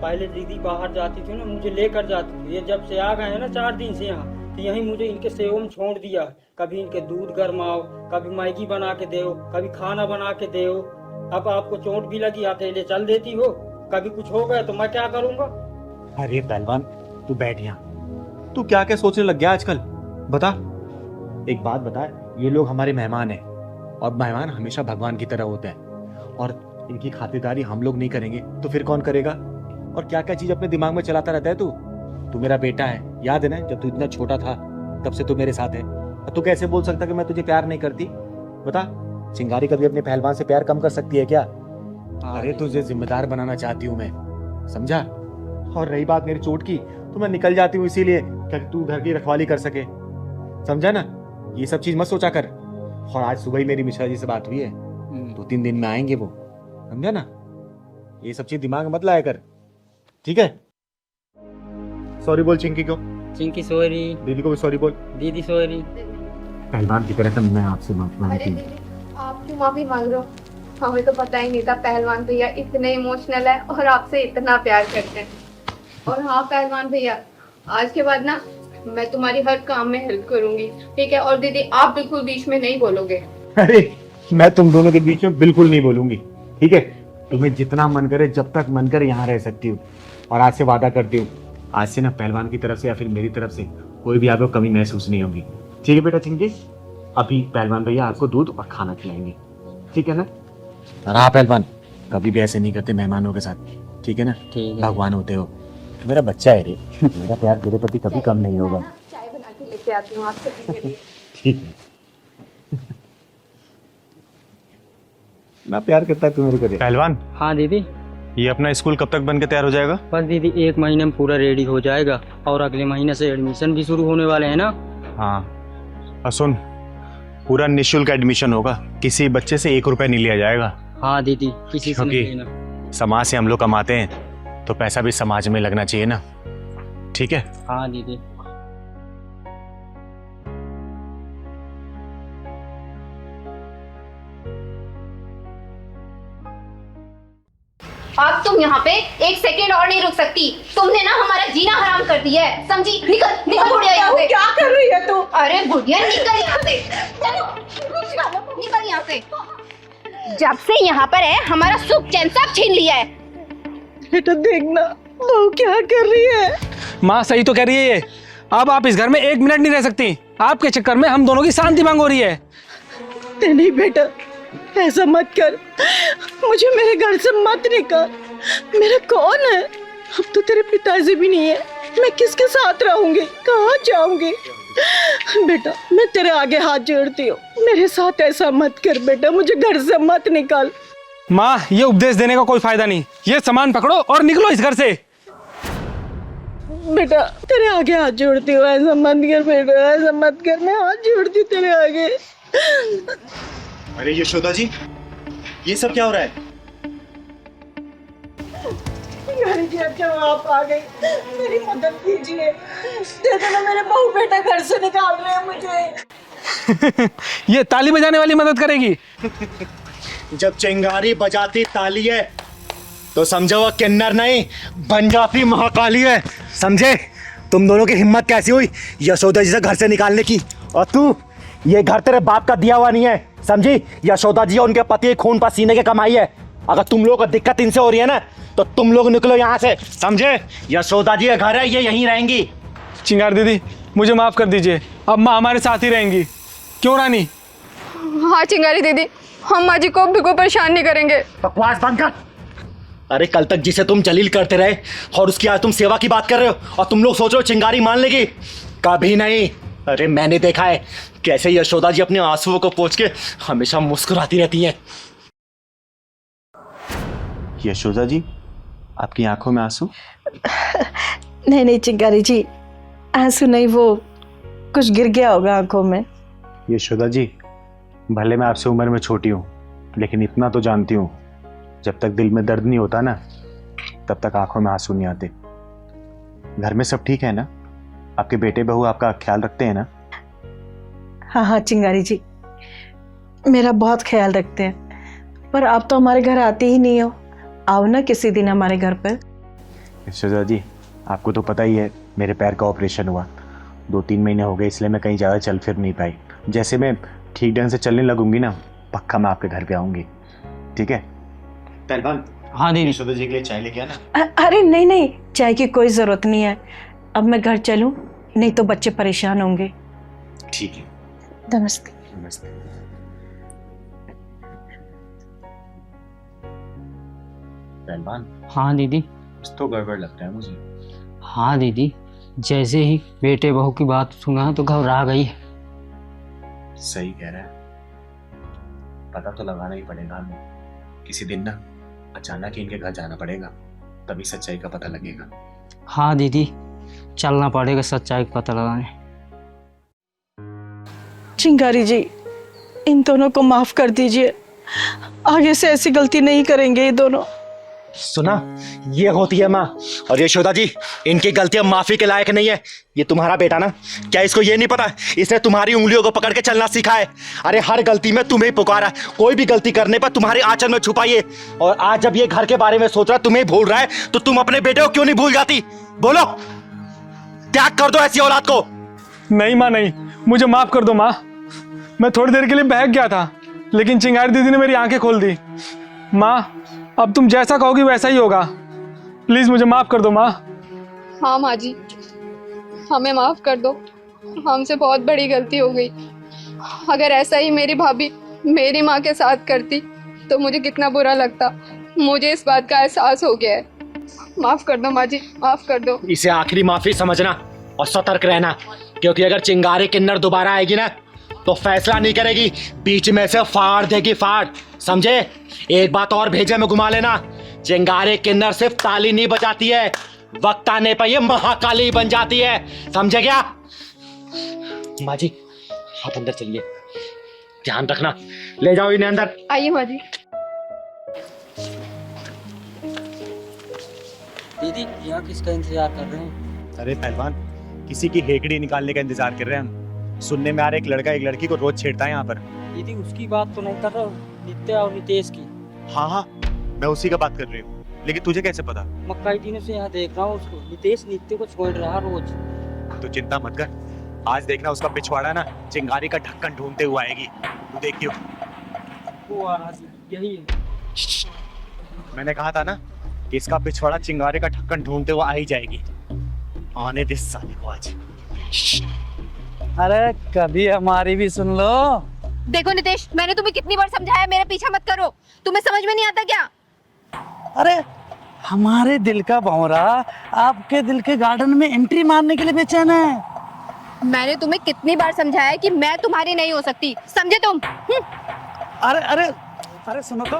पहले दीदी बाहर जाती थी ना, मुझे लेकर जाती थी। ये जब से आ गए हैं ना 4 दिन से यहाँ, तो यहीं मुझे इनके सेवा में छोड़ दिया। कभी इनके दूध गरमाओ, कभी मैगी बना के दो, कभी खाना बना के दो। अब आपको चोट भी लगी, अकेले चल देती हो। कभी कुछ हो गया तो मैं क्या करूँगा? अरे पहलवान तू बैठ यहाँ। तू क्या क्या सोचने लग गया आजकल? बता, एक बात बता, ये लोग हमारे मेहमान हैं और मेहमान हमेशा भगवान की तरह होते हैं, और इनकी खातिरदारी हम लोग नहीं करेंगे तो फिर कौन करेगा? और क्या क्या चीज अपने दिमाग में चलाता रहता है तू मेरा बेटा है, याद है ना जब तू इतना छोटा था तब से तू मेरे साथ है। तू कैसे बोल सकता कि मैं तुझे प्यार नहीं करती? बता, चिंगारी कभी अपने पहलवान से प्यार कम कर सकती है क्या? अरे तुझे जिम्मेदार बनाना चाहती हूँ मैं, समझा? और रही बात मेरी चोट की, तो मैं निकल जाती हूँ इसीलिए कि तू घर की रखवाली कर सके, समझा ना? ये सब चीज मत सोचा कर। और आज सुबह ही मेरी मिश्रा जी से बात हुई है, 2-3 दिन में आएंगे वो, समझा ना? ये सब चीज दिमाग में मत लाया कर, ठीक है? सॉरी बोल चिंकी को। चिंकी सॉरी। दीदी को भी सॉरी बोल। दीदी सॉरी। पहलवान की तरह मैं आपसे माफी अरे मांगती हूँ। दीदी आप क्यों माफी मांग रहे हो? हमें तो पता ही नहीं था पहलवान भैया इतने इमोशनल है और आपसे इतना प्यार करते हैं। और हाँ पहलवान भैया, आज के बाद ना मैं तुम्हारी हर काम में हेल्प करूंगी, ठीक है? और दीदी आप बिल्कुल बीच में नहीं बोलोगे। अरे मैं तुम दोनों के बीच में बिल्कुल नहीं बोलूंगी, ठीक है? तुम्हें जितना मन करे, जब तक मन करे यहाँ रह सकती हूँ। और आज से वादा करती हूँ, आज से ना पहलवान की तरफ से या फिर मेरी तरफ से कोई भी आपको कमी महसूस नहीं होगी, ठीक है बेटा चिंकी? अभी पहलवान भैया आपको दूध और खाना खिलाएंगे, ठीक है ना? और हाँ पहलवान, कभी भी ऐसे नहीं करते मेहमानों के साथ, ठीक है ना? ठीक है। भगवान होते हो, मेरा बच्चा है रे, मेरा प्यार तेरे प्रति कभी कम नहीं होगा। चाय बना के लेके आती हूँ आपसे के लिए। ठीक है। ना प्यार करता है तू मेरे को रे। पहलवान, हाँ दीदी। ये अपना स्कूल कब तक बन के तैयार हो जाएगा? बस दीदी 1 महीने में पूरा रेडी हो जाएगा, और अगले महीने से एडमिशन भी शुरू होने वाले हैं ना। हाँ, और सुन, पूरा निःशुल्क एडमिशन होगा, किसी बच्चे से 1 रुपया नहीं लिया जाएगा। हाँ दीदी, किसी से नहीं क्योंकि लेना। समाज से हम लोग कमाते हैं तो पैसा भी समाज में लगना चाहिए ना, ठीक है? हाँ दीदी। अब तुम यहाँ पे 1 सेकंड और नहीं रुक सकती। तुमने ना हमारा जीना हराम कर दिया है, समझी? निकल निकल बुढ़िया यहाँ से। क्या कर रही है तू? अरे बुढ़िया निकल यहाँ से, चलो निकल यहाँ से। जब से यहाँ पर है हमारा सुख चैन सब छीन लिया है। बेटा देखना वो क्या कर रही है। माँ सही तो कह रही है ये। अब आप इस घर में 1 मिनट नहीं रह सकती। आपके चक्कर में हम दोनों की शांति भंग हो रही है। नहीं बेटा ऐसा मत कर, मुझे मेरे घर से मत निकाल। मेरा कौन है? अब तो तेरे पिताजी भी नहीं है, मैं किसके साथ रहूंगी, कहाँ जाऊंगी? बेटा मैं तेरे आगे हाथ जोड़ती हूँ, मेरे साथ ऐसा मत कर बेटा, मुझे घर से मत निकाल। माँ ये उपदेश देने का कोई फायदा नहीं, ये सामान पकड़ो और निकलो इस घर से। बेटा तेरे आगे हाथ जोड़ती हूँ, ऐसा मत कर बेटा, ऐसा मत कर, मैं हाथ जोड़ती हूँ तेरे आगे। अरे यशोदा जी, ये सब क्या हो रहा है? चिंगारी जी अच्छा आप आ गई, मेरी मदद कीजिए। देखो ना मेरे बहू बेटा घर से निकाल रहे हैं मुझे। ये ताली बजाने वाली मदद करेगी? जब चिंगारी बजाती ताली है तो समझो वो किन्नर नहीं बन जाती महाकाली है, समझे? तुम दोनों की हिम्मत कैसी हुई यशोदा जी से घर से निकालने की? और तू, ये घर तेरे बाप का दिया हुआ नहीं है, समझी? यशोदा जी और उनके पति खून पसीने की कमाई है। अगर तुम लोगों को दिक्कत इनसे हो रही है ना तो तुम लोग निकलो यहाँ से, समझे? यशोदा जी का घर है, ये यहीं रहेंगी। चिंगारी दीदी मुझे माफ कर दीजिए, अब माँ हमारे साथ ही रहेंगी, क्यों रानी? हाँ चिंगारी दीदी, हम माँ जी को भी कोई परेशान नहीं करेंगे। बकवास बंद कर। अरे कल तक जिसे तुम जलील करते रहे और उसकी आज तुम सेवा की बात कर रहे हो और तुम लोग सोच रहे हो चिंगारी मान लेगी? कभी नहीं। अरे मैंने देखा है कैसे यशोदा जी अपने आंसुओं को पोंछ के हमेशा मुस्कुराती रहती हैं। यशोदा जी, आपकी आंखों में आंसू? नहीं नहीं चिंगारी जी, आंसू नहीं, वो कुछ गिर गया होगा आंखों में। यशोदा जी, भले मैं आपसे उम्र में छोटी हूँ लेकिन इतना तो जानती हूँ, जब तक दिल में दर्द नहीं होता ना तब तक आंखों में आंसू नहीं आते। घर में सब ठीक है ना? आपके बेटे बहू आपका ख्याल रखते हैं ना? हाँ हाँ चिंगारी जी, मेरा बहुत ख्याल रखते हैं, पर आप तो हमारे घर आते ही नहीं हो। आओ ना किसी दिन हमारे घर पर। यशोदा जी, आपको तो पता ही है मेरे पैर का ऑपरेशन हुआ, 2-3 महीने हो गए, इसलिए मैं कहीं ज़्यादा चल फिर नहीं पाई। जैसे मैं ठीक ढंग से चलने लगूंगी ना, पक्का मैं आपके घर पे आऊँगी, ठीक है? पहलवान, हाँ दीदी। यशोदा जी के लिए चाय लेके आना। अरे नहीं नहीं, चाय की कोई ज़रूरत नहीं है, अब मैं घर चलूं, नहीं तो बच्चे परेशान होंगे। ठीक है, नमस्ते। नमस्ते। पहलवान, हाँ दीदी। कुछ तो गड़बड़ लगता है मुझे। हाँ दीदी, जैसे ही बेटे बहू की बात सुना तो घबरा गई। सही कह रहा है, पता तो लगाना ही पड़ेगा हमें। किसी दिन ना अचानक ही इनके घर जाना पड़ेगा, तभी सच्चाई का पता लगेगा। हाँ दीदी, चलना पड़ेगा सच्चाई का पता लगाने। चिंगारी जी, इन दोनों को माफ कर दीजिए, आगे से ऐसी गलती नहीं करेंगे ये दोनों। सुना, ये होती है माँ। और यशोदा जी, इनकी गलतियां माफी के लायक नहीं है। ये तुम्हारा बेटा ना, क्या इसको ये नहीं पता इसने तुम्हारी उंगलियों को पकड़ के चलना सीखा है? अरे हर गलती में तुम्हें पुकारा, कोई भी गलती करने पर तुम्हारे आंचल में छुपाइए। और आज जब ये घर के बारे में सोच रहा है, तुम्हें भूल रहा है, तो तुम अपने बेटे को क्यों नहीं भूल जाती? बोलो, त्याग कर दो ऐसी औलाद को। नहीं माँ नहीं, मुझे माफ कर दो माँ, मैं थोड़ी देर के लिए बहक गया था, लेकिन चिंगारी दीदी ने मेरी आंखें खोल दी। माँ अब तुम जैसा कहोगी वैसा ही होगा, प्लीज मुझे माफ कर दो माँ। हाँ माँ जी, हमें माफ कर दो, हमसे बहुत बड़ी गलती हो गई। अगर ऐसा ही मेरी भाभी मेरी माँ के साथ करती तो मुझे कितना बुरा लगता। मुझे इस बात का एहसास हो गया है, माफ कर दो माँ जी, माफ कर दो। इसे आखिरी माफी समझना और सतर्क रहना, क्योंकि अगर चिंगारी किन्नर दोबारा आएगी ना तो फैसला नहीं करेगी, बीच में से फाड़ देगी, फाड़, समझे? एक बात और भेजे में घुमा लेना, चिंगारी किन्नर सिर्फ ताली नहीं बजाती है, वक्त आने पर ये महाकाली बन जाती है, समझे क्या? माँ जी, आप अंदर चलिए, ध्यान रखना, ले जाओ इन्हें अंदर। आइए माँ जी। दीदी, यहाँ किसका इंतजार कर रहे हैं? अरे पहलवान, किसी की हेकड़ी निकालने का इंतजार कर रहे हैं हम। सुनने में आ रहा है एक लड़का एक लड़की को रोज छेड़ता है यहाँ पर। दीदी, उसकी बात तो नहीं कर रहा, नित्या और नितेश की। हाँ हाँ, मैं उसी का बात कर रही हूँ, लेकिन तुझे कैसे पता? मैं कई दिनों से यहाँ देख रहा हूँ उसको, नितेश नित्य को छोड़ रहा रोज। तो चिंता मत कर, आज देखना उसका पिछवाड़ा ना चिंगारी का ढक्कन ढूंढते हुए आएगी, तू देखियो। वो आ रहा है, यही है। मैंने कहा था ना कि इसका पिछवाड़ा चिंगारी का ढक्कन ढूंढते हुए आ ही जाएगी। आने दे साले को आज। अरे कभी हमारी भी सुन लो। देखो नितेश, मैंने तुम्हें कितनी बार समझाया मेरे पीछा मत करो, तुम्हें समझ में नहीं आता क्या? अरे हमारे दिल का भंवरा आपके दिल के गार्डन में एंट्री मारने के लिए बेचैन है। मैंने तुम्हें कितनी बार समझाया कि मैं तुम्हारी नहीं हो सकती, समझे तुम? अरे अरे अरे सुनो तो,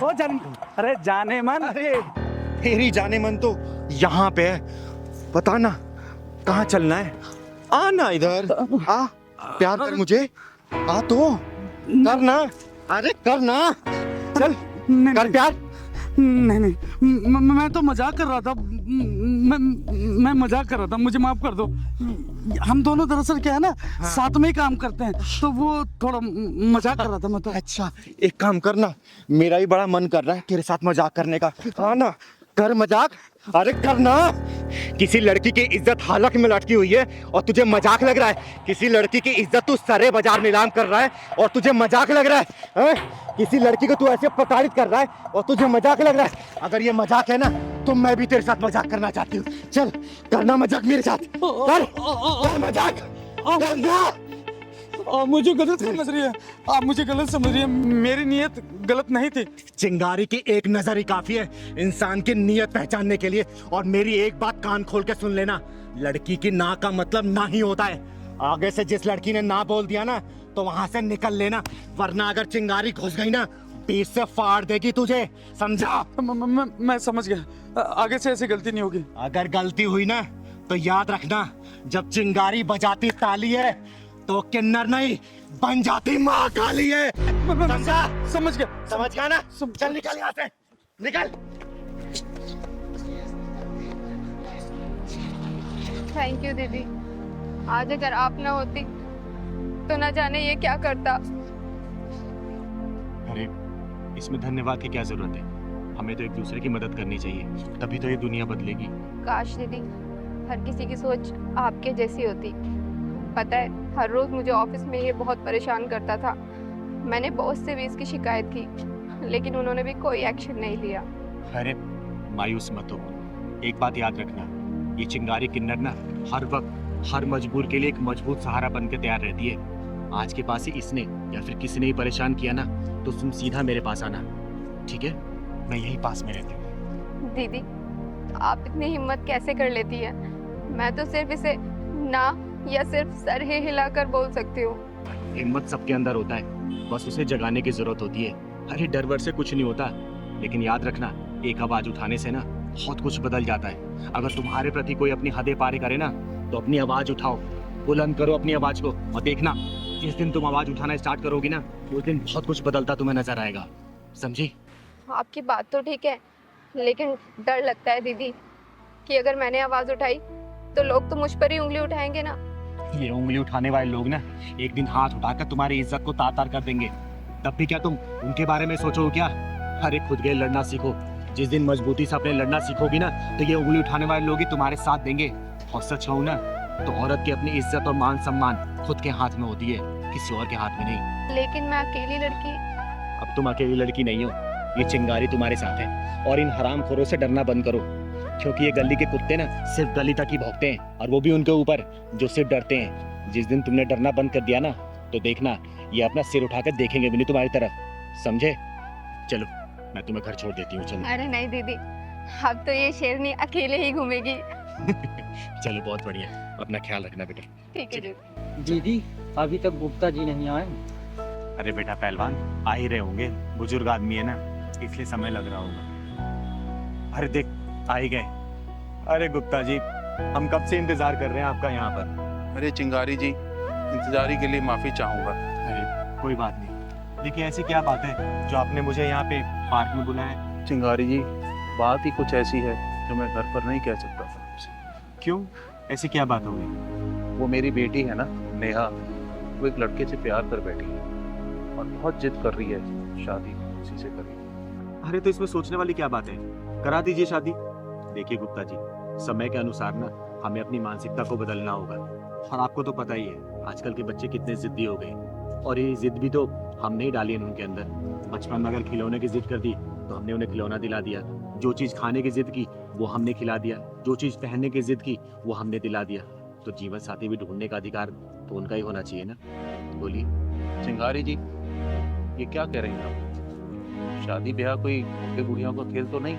हो जाने, अरे जाने मन। अरे तेरी जाने मन तो यहाँ पे है, बता ना कहाँ चलना है? आना इधर, आ, प्यार कर मुझे, आ तो करना, अरे करना, चल कर प्यार, नहीं नहीं, मैं तो मजाक कर रहा था। मैं मजाक कर रहा था, मुझे माफ कर दो। हम दोनों दरअसल क्या है ना, साथ में ही काम करते हैं, तो वो थोड़ा मजाक कर रहा था मैं तो। अच्छा एक काम करना, मेरा ही बड़ा मन कर रहा है तेरे साथ मजाक करने का। हाँ ना, कर मजाक। अरे करना। किसी लड़की की इज्जत हालत में लटकी हुई है और तुझे मजाक लग रहा है? किसी लड़की की इज्जत तू सारे बाजार नीलाम कर रहा है और तुझे मजाक लग रहा है, हैं? किसी लड़की को तू ऐसे प्रताड़ित कर रहा है और तुझे मजाक लग रहा है? अगर ये मजाक है ना तो मैं भी तेरे साथ मजाक करना चाहती हूँ। चल करना मजाक मेरे साथ, कर मजाक करना। आप मुझे गलत समझ रही है, आप मुझे गलत समझ रही है, मेरी नीयत गलत नहीं थी। चिंगारी की एक नजर ही काफी है इंसान की नीयत पहचानने के लिए। और मेरी एक बात कान खोल के सुन लेना, लड़की की ना का मतलब ना ही होता है। आगे से जिस लड़की ने ना बोल दिया ना तो वहां से निकल लेना, वरना अगर चिंगारी घुस गई ना बीच से फाड़ देगी तुझे, समझा? मैं समझ गया, आगे से ऐसी गलती नहीं होगी। अगर गलती हुई ना तो याद रखना, जब चिंगारी बजाती ताली है तो किन्नर नहीं बन जाती माँ काली है, समझा? समझ गया, समझ गया ना? चल निकल यहाँ से, निकल। थैंक यू दीदी, आज अगर आप ना होती तो न जाने ये क्या करता। अरे इसमें धन्यवाद की क्या जरूरत है, हमें तो एक दूसरे की मदद करनी चाहिए, तभी तो ये दुनिया बदलेगी। काश दीदी हर किसी की सोच आपके जैसी होती। पता है हर रोज मुझे ऑफिस में ये बहुत परेशान करता था। मैंने बॉस से भी इसकी शिकायत की लेकिन उन्होंने भी कोई एक्शन नहीं लिया। अरे मायूस मत हो, एक बात याद रखना, ये चिंगारी किन्नर ना हर वक्त हर मजबूर के लिए एक मजबूत सहारा बन के तैयार रहती है। आज के पास ही इसने या फिर किसी ने ही परेशान किया ना तो तुम सीधा मेरे पास आना, ठीक है? मैं यही पास में रहती हूँ। दीदी आप इतनी हिम्मत कैसे कर लेती है? मैं तो सिर्फ इसे ना या सिर्फ सर ही हिलाकर बोल सकती हूँ। हिम्मत सबके अंदर होता है, बस उसे जगाने की जरूरत होती है। अरे डर वर से कुछ नहीं होता, लेकिन याद रखना एक आवाज उठाने से ना बहुत कुछ बदल जाता है। अगर तुम्हारे प्रति कोई अपनी हदें पार करे ना तो अपनी आवाज उठाओ, बुलंद करो अपनी आवाज को, और देखना जिस दिन तुम आवाज उठाना स्टार्ट करोगी ना उस दिन बहुत कुछ बदलता तुम्हें नजर आएगा, समझी? आपकी बात तो ठीक है लेकिन डर लगता है दीदी कि अगर मैंने आवाज उठाई तो लोग तो मुझ पर ही उंगली उठाएंगे ना। ये उंगली उठाने वाले लोग ना एक दिन हाथ उठाकर तुम्हारी इज्जत को तार तार कर देंगे, तब भी क्या तुम उनके बारे में सोचो क्या? अरे खुद के लड़ना सीखो, जिस दिन मजबूती से अपने लड़ना सीखोगी ना तो ये उंगली उठाने वाले लोग ही तुम्हारे साथ देंगे। और सच हो ना तो औरत की अपनी इज्जत और मान सम्मान खुद के हाथ में होती है, किसी और के हाथ में नहीं। लेकिन मैं अकेली लड़की। अब तुम अकेली लड़की नहीं हो, ये चिंगारी तुम्हारे साथ है। और इन हरामखोरों से डरना बंद करो, क्योंकि ये गली के कुत्ते ना सिर्फ गली तक ही भौंकते हैं, और वो भी उनके ऊपर जो सिर्फ डरते हैं। जिस दिन तुमने डरना बंद कर दिया ना तो देखना ये अपना सिर उठाकर देखेंगे भी नहीं तुम्हारी तरफ, समझे? चलो मैं तुम्हें घर छोड़ देती हूँ, चलो। अरे नहीं दीदी, अब तो ये शेरनी अकेले ही घूमेगी। चलो बहुत बढ़िया, अपना ख्याल रखना बेटा। ठीक है दीदी। दीदी अभी तक गुप्ता जी नहीं आए। अरे बेटा पहलवान आ ही रहे होंगे, बुजुर्ग आदमी है ना इसलिए समय लग रहा होगा। अरे देख आ ही गए। अरे गुप्ता जी हम कब से इंतजार कर रहे हैं आपका यहाँ पर। अरे चिंगारी जी, इंतजारी के लिए माफी चाहूंगा। अरे कोई बात नहीं, देखिए ऐसी क्या बात है जो आपने मुझे यहाँ पे पार्क में बुलाया? चिंगारी जी बात ही कुछ ऐसी है जो मैं घर पर नहीं कह सकता था आपसे। क्यों, ऐसी क्या बात हो गई? वो मेरी बेटी है ना नेहा, वो एक लड़के से प्यार कर बैठी है और बहुत जिद कर रही है शादी उसी से करेगी। अरे तो इसमें सोचने वाली क्या बात है, करा दीजिए शादी। देखिए गुप्ता जी, समय के अनुसार ना हमें अपनी मानसिकता को बदलना होगा, और आपको तो पता ही है आजकल के बच्चे कितने जिद्दी हो गए, और ये जिद भी तो हमने ही डाली है उनके अंदर। बचपन में अगर खिलौने की जिद कर दी तो हमने उन्हें खिलौना दिला दिया, जो चीज़ खाने की जिद की वो हमने खिला दिया, जो चीज़ पहनने की जिद की वो हमने दिला दिया। तो जीवन साथी भी ढूंढने का अधिकार तो उनका ही होना चाहिए ना, बोलिए। चिंगारी जी ये क्या कह रही हैं आप? शादी ब्याह कोई बुढ़े बुढ़ियों का खेल तो नहीं?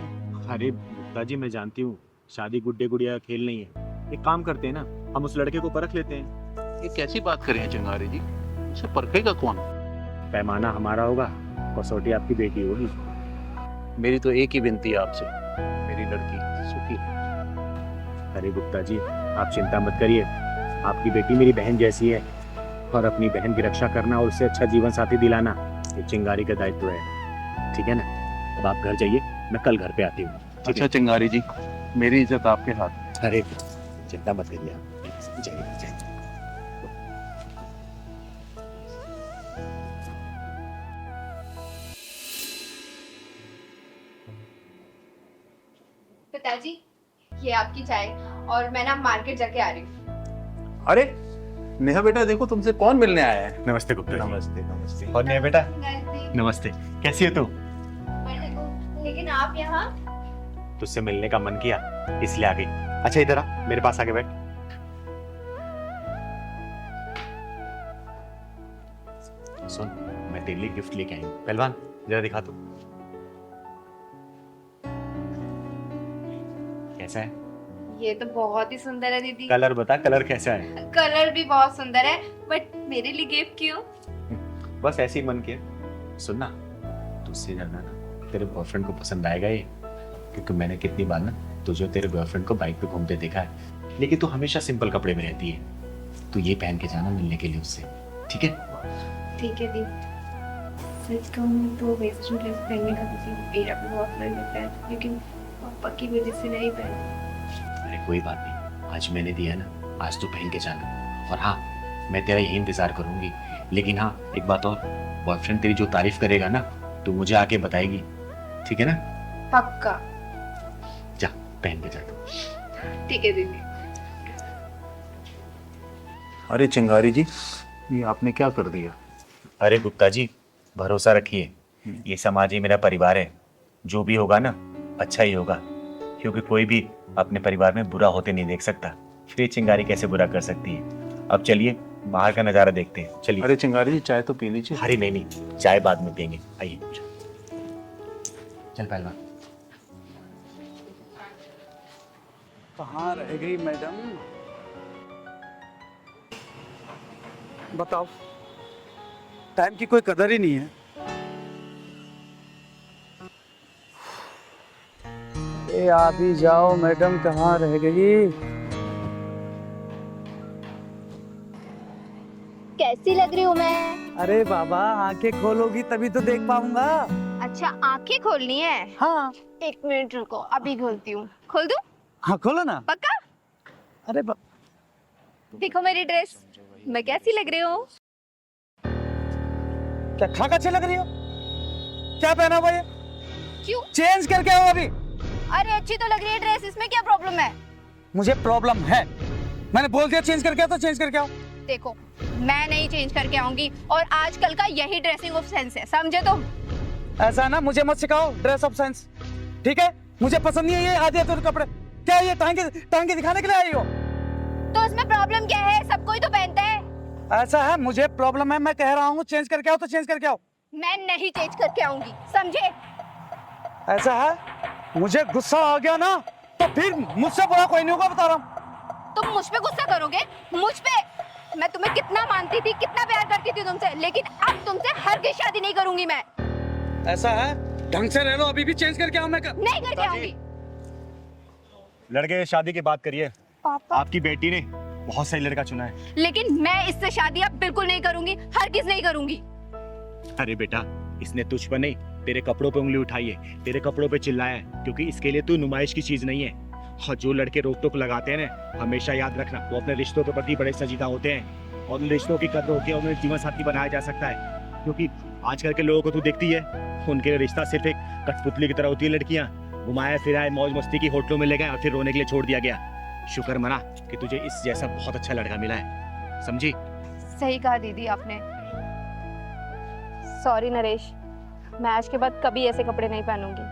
अरे गुप्ता जी मैं जानती हूँ शादी गुड्डे गुड़िया का खेल नहीं है। एक काम करते हैं ना, हम उस लड़के को परख लेते हैं। ये कैसी बात करें चिंगारी जी, उसे परखेगा कौन? पैमाना हमारा होगा, कसौटी आपकी बेटी होगी। मेरी तो एक ही विनती है आपसे, मेरी लड़की सुखी है। अरे गुप्ता जी आप चिंता मत करिए, आपकी बेटी मेरी बहन जैसी है, और अपनी बहन की रक्षा करना और उससे अच्छा जीवन साथी दिलाना ये चिंगारी का दायित्व है, ठीक है ना? अब आप घर जाइए, मैं कल घर पे आती हूँ। अच्छा चिंगारी जी, मेरी इज्जत आपके हाथ। अरे चिंता मत करिए आप। जाइए जाइए। पिताजी, ये आपकी चाय, और मैं ना मार्केट जाके आ रही हूँ। अरे नेहा बेटा, देखो तुमसे कौन मिलने आया है। नमस्ते गुप्ता जी। नमस्ते नमस्ते। और नहीं बेटा, नमस्ते। कैसी है तू? लेकिन आप यहाँ? तुझसे मिलने का मन किया इसलिए आ गई। अच्छा इधर आ, मेरे पास आके बैठ। सुन, मैं तेरे लिए गिफ्ट लेके आई हूँ। पहलवान जरा दिखा तू। कैसा है? ये तो बहुत ही सुंदर है दीदी। कलर बता, कलर कैसा है? कलर भी बहुत सुंदर है, बट मेरे लिए गिफ्ट क्यों? बस ऐसे ही मन किया। सुन ना, तुझसे ज्यादा ना तेरे बॉयफ्रेंड को पसंद आएगा ये, क्योंकि मैंने कितनी बार ना तुझे तेरे बॉयफ्रेंड को बाइक पे घूमते देखा है, लेकिन तू हमेशा सिंपल कपड़े में रहती है। तू ये पहन के जाना मिलने के लिए उससे, ठीक है? ठीक है दीदी। सच कहूँ तो वेस्टर्न ड्रेस पहनने का मुझे मेरा भी बहुत मन करता है, लेकिन पापा की वजह से नहीं पहन। अरे कोई बात नहीं, आज मैंने दिया ना, आज तू पहन के जाना। और हाँ, मैं तेरा यही इंतजार करूंगी। लेकिन हाँ, एक बात और, बॉयफ्रेंड तेरी जो तारीफ करेगा ना, तू मुझे आके बताएगी, ठीक है ना? पक्का। जा पहन के जा तू। ठीक है दीदी। अरे चिंगारी जी, ये आपने क्या कर दिया? अरे गुप्ता जी, भरोसा रखिए, ये समाज ही मेरा परिवार है। जो भी होगा ना, अच्छा ही होगा, क्योंकि कोई भी अपने परिवार में बुरा होते नहीं देख सकता। फिर चिंगारी कैसे बुरा कर सकती है? अब चलिए बाहर का नजारा देखते हैं, चलिए। अरे चिंगारी जी, चाय तो पी लीजिए। अरे नहीं नहीं, चाय बाद में पियेंगे, आइए। चल पहलवान। कहाँ रह गई मैडम? बताओ, टाइम की कोई कदर ही नहीं है। ए आप ही जाओ मैडम, कहाँ रह गई? कैसी लग रही हूँ मैं? अरे बाबा, आंखें खोलोगी तभी तो देख पाऊंगा। अच्छा, आंखें खोलनी है? हाँ। एक मिनट रुको, अभी खोलती हूँ। खोल दूँ? हाँ खोलो ना। पक्का? अरे देखो मेरी ड्रेस, मैं कैसी लग रही हूँ? क्या खाक अच्छे लग रही हो? क्या पहना हुआ ये? क्यों? चेंज करके आओ अभी। अरे अच्छी तो लग रही है ड्रेस, इसमें क्या प्रॉब्लम है? मुझे प्रॉब्लम है। मैंने बोल दिया चेंज करके आओ तो चेंज करके आओ। देखो, मैं नहीं चेंज करके आऊंगी, और आजकल का यही ड्रेसिंग ऑफ सेंस है, समझे तुम? ऐसा ना, मुझे मत सिखाओ ड्रेस ऑफ सेंस, ठीक है? मुझे पसंद नहीं है ये आधे अधूरे कपड़े। क्या ये टांगे दिखाने के लिए आई हो? तो इसमें प्रॉब्लम क्या है? सब कोई तो पहनता है। ऐसा है, मुझे प्रॉब्लम है, मैं कह रहा हूँ चेंज करके आओ तो चेंज करके आओ। मैं नहीं चेंज करके आऊंगी, समझे? ऐसा है, मुझे गुस्सा आ गया ना तो फिर मुझसे बुरा कोई नहीं होगा, बता रहा हूँ। तुम मुझ पे गुस्सा करोगे? मुझ पे? मैं तुम्हें कितना मानती थी, कितना प्यार करती थी तुमसे, लेकिन अब तुमसे हरगिज़ शादी नहीं करूंगी मैं। ऐसा है, ढंग से रह लो, अभी भी चेंज करके आओ। मैं नहीं करके आऊंगी। लड़के शादी की बात करिए। पापा, आपकी बेटी ने बहुत सही लड़का चुना है। लेकिन मैं इससे शादी अब बिल्कुल नहीं करूंगी, हरगिज़ नहीं करूंगी। अरे बेटा, इसने तुझ पर नहीं, तेरे कपड़ों पे उंगली उठाई है, तेरे कपड़ों पे चिल्लाया है, क्योंकि इसके लिए तू नुमाइश की चीज नहीं है। और जो लड़के रोक टोक लगाते हैं ना, हमेशा याद रखना, वो अपने रिश्तों के प्रति बड़े संजीदा होते हैं, और उन रिश्तों की कदर होती है, उन्हें जीवन साथी बनाया जा सकता है। क्योंकि आजकल के लोगों को तू देखती है, उनके रिश्ता सिर्फ एक कठपुतली की तरह होती है। लड़कियां घुमाया फिराए मौज मस्ती की होटलों में ले गए और फिर रोने के लिए छोड़ दिया गया। शुक्र मना कि तुझे इस जैसा बहुत अच्छा लड़का मिला है, समझी? सही कहा दीदी आपने। सॉरी नरेश, मैं आज के बाद कभी ऐसे कपड़े नहीं पहनूंगी।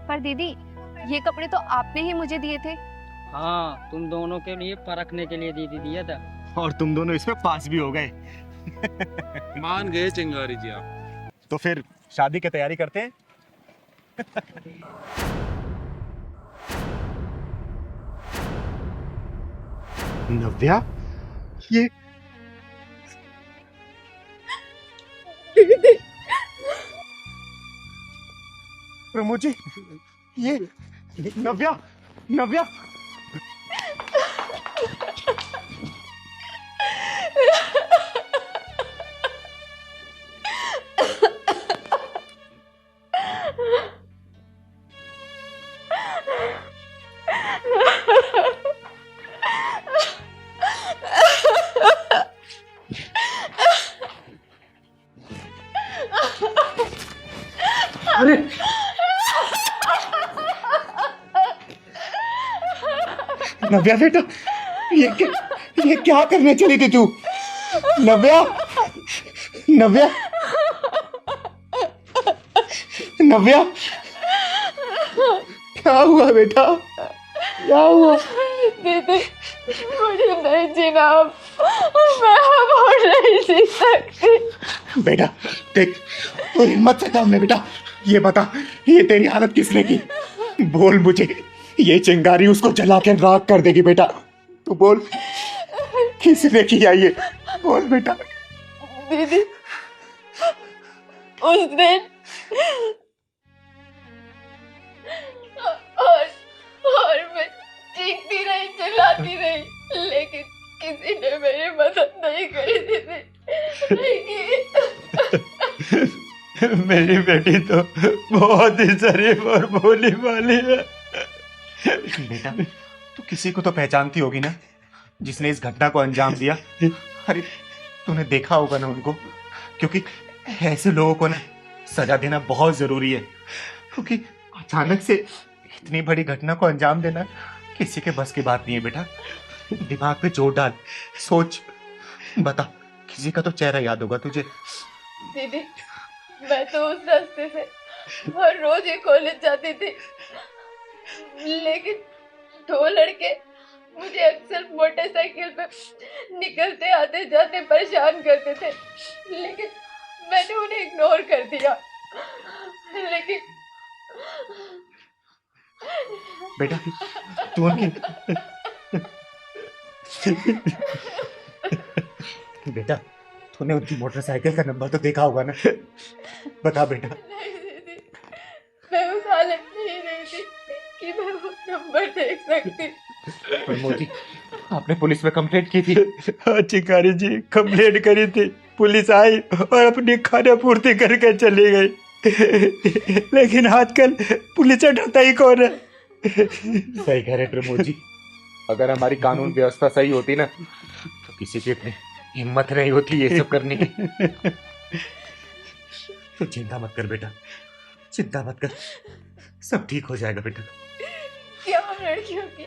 पर दीदी, ये कपड़े तो आपने ही मुझे दिए थे। हाँ, तुम दोनों के लिए परखने के लिए दीदी दिया था। और तुम दोनों इसमें पास भी हो गए। मान गए चिंगारी जी आप। तो फिर शादी की तैयारी करते हैं। नव्या, ये प्रमोद जी, ये नव्या, नव्या। अरे नव्या बेटा, ये क्या करने चली थी तू? नव्या, नव्या, नव्या, क्या हुआ बेटा? क्या हुआ? दीदी मुझे नहीं जीना अब, मैं अब और नहीं जी सकती। बेटा देख, तू हिम्मत से काम ले बेटा। ये बता, ये तेरी हालत किसने की? बोल मुझे, ये चिंगारी उसको जला के राख कर देगी बेटा। तू बोल, किसने किया ये? बोल बेटा। दीदी उस दिन और मैं चीखती रही, चिल्लाती रही, लेकिन किसी ने मेरी मदद नहीं करी दीदी। मेरी बेटी तो बहुत ही शरीफ और भोली भाली है। बेटा, तू किसी को तो पहचानती होगी ना जिसने इस घटना को अंजाम दिया? अरे तूने देखा होगा ना उनको, क्योंकि ऐसे लोगों को ना सजा देना बहुत जरूरी है, क्योंकि अचानक से इतनी बड़ी घटना को अंजाम देना किसी के बस की बात नहीं है बेटा। दिमाग पे जोर डाल, सोच, बता, किसी का तो चेहरा याद होगा तुझे। दीदी मैं तो उस रास्ते से हर रोज ही कॉलेज जाती थी, लेकिन दो लड़के मुझे अक्सर मोटरसाइकिल पे निकलते आते जाते परेशान करते थे, लेकिन मैंने उन्हें इग्नोर कर दिया। लेकिन बेटा तू उनकी बेटा, तूने उनकी मोटरसाइकिल का नंबर तो देखा होगा ना? बता बेटा। नहीं दीदी, मैं उस हालत में ही नहीं थी कि मैं वो नंबर देख सकती। मोदी, आपने पुलिस में कंप्लेंट की थी? हाँ चिंगारी जी, कंप्लेंट करी थी। पुलिस आई और अपनी खाना पूर्ति करके चली गई, लेकिन आजकल पुलिस से डरता ही कौन है? सही कह रहे प्रमोद जी, अगर हमारी कानून व्यवस्था सही होती ना तो किसी की इतनी हिम्मत नहीं होती ये सब करने की। तो चिंता मत कर बेटा, चिंता मत कर, सब ठीक हो जाएगा बेटा। क्या लड़कियों की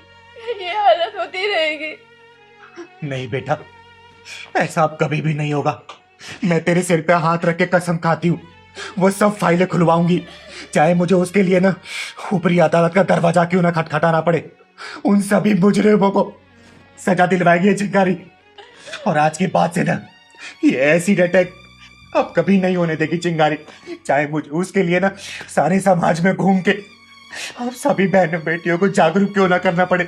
ये हालत होती रहेगी? नहीं बेटा, ऐसा अब कभी भी नहीं होगा। मैं तेरे सिर पे हाथ रख के कसम खाती हूँ, वो सब फाइलें खुलवाऊंगी, चाहे मुझे उसके लिए ना ऊपरी अदालत का दरवाजा क्यों ना खटखटाना पड़े। उन सभी मुजरिमों को सजा दिलवाएगी ये चिंगारी। और आज के बाद से ना ये एसिड अटैक अब कभी नहीं होने देगी चिंगारी, चाहे मुझे उसके लिए ना सारे समाज में घूम के अब सभी बहनों बेटियों को जागरूक क्यों ना करना पड़े।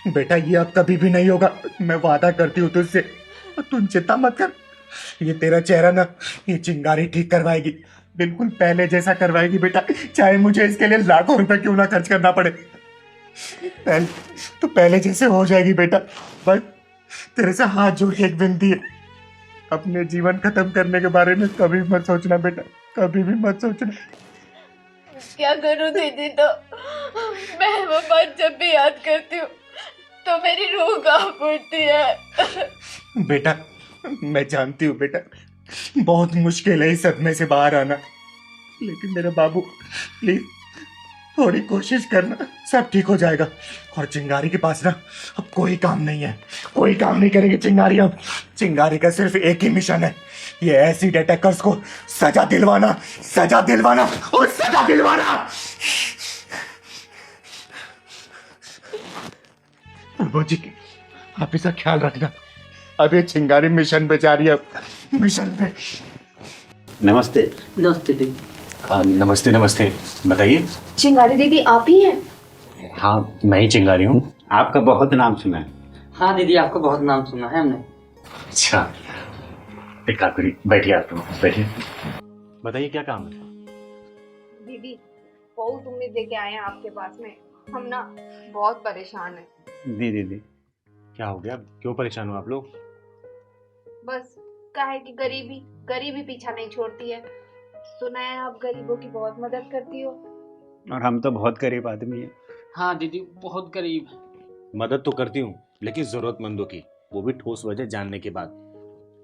बेटा ये अब कभी भी नहीं होगा, मैं वादा करती हूँ तुझसे। तुम चिंता मत कर, ये तेरा चेहरा ना ये चिंगारी ठीक करवाएगी, बिल्कुल पहले जैसा करवाएगी बेटा, चाहे मुझे इसके लिए लाखों रुपए क्यों ना खर्च करना पड़े। पहले जैसे हो जाएगी बेटा। बस तेरे से हाथ जोड़ के एक विनती है, अपने जीवन खत्म करने के बारे में कभी मत सोचना बेटा, कभी भी मत सोचना। क्या करूं दीदी, तो मैं वो बात जब भी याद करती हूँ तो मेरी रूह कांप उठती है। बेटा मैं जानती हूँ बेटा, बहुत मुश्किल है इस सदमे से बाहर आना, लेकिन मेरे बाबू प्लीज थोड़ी कोशिश करना, सब ठीक हो जाएगा। और चिंगारी के पास ना अब कोई काम नहीं है, कोई काम नहीं करेगी चिंगारी। अब चिंगारी का सिर्फ एक ही मिशन है, ये एसिड अटैकर्स को सजा दिलवाना, सजा दिलवाना और सजा दिलवाना। प्रभु जी आप इसका ख्याल रखना, अब ये चिंगारी मिशन पे जा रही है, मिशन पे। नमस्ते। नमस्ते दीदी। नमस्ते नमस्ते, बताइए। चिंगारी दीदी आप ही हैं? हाँ मैं ही चिंगारी हूँ। आपका बहुत नाम सुना है। हाँ दीदी, आपका बहुत नाम सुना है हमने। अच्छा एक काम करिए, बैठिए, आप बैठिए, बताइए क्या काम है? दीदी बहुत उम्मीद लेके आए हैं आपके पास में, हम ना बहुत परेशान हैं। दीदी क्या हो गया, क्यों परेशान हो आप लोग? बस क्या है कि गरीबी पीछा नहीं छोड़ती है। सुना है आप गरीबों की बहुत मदद करती हो। और हम तो बहुत गरीब आदमी हैं। हाँ दीदी, बहुत गरीब। मदद तो करती हूँ, लेकिन जरूरतमंदों की, वो भी ठोस वजह जानने के बाद।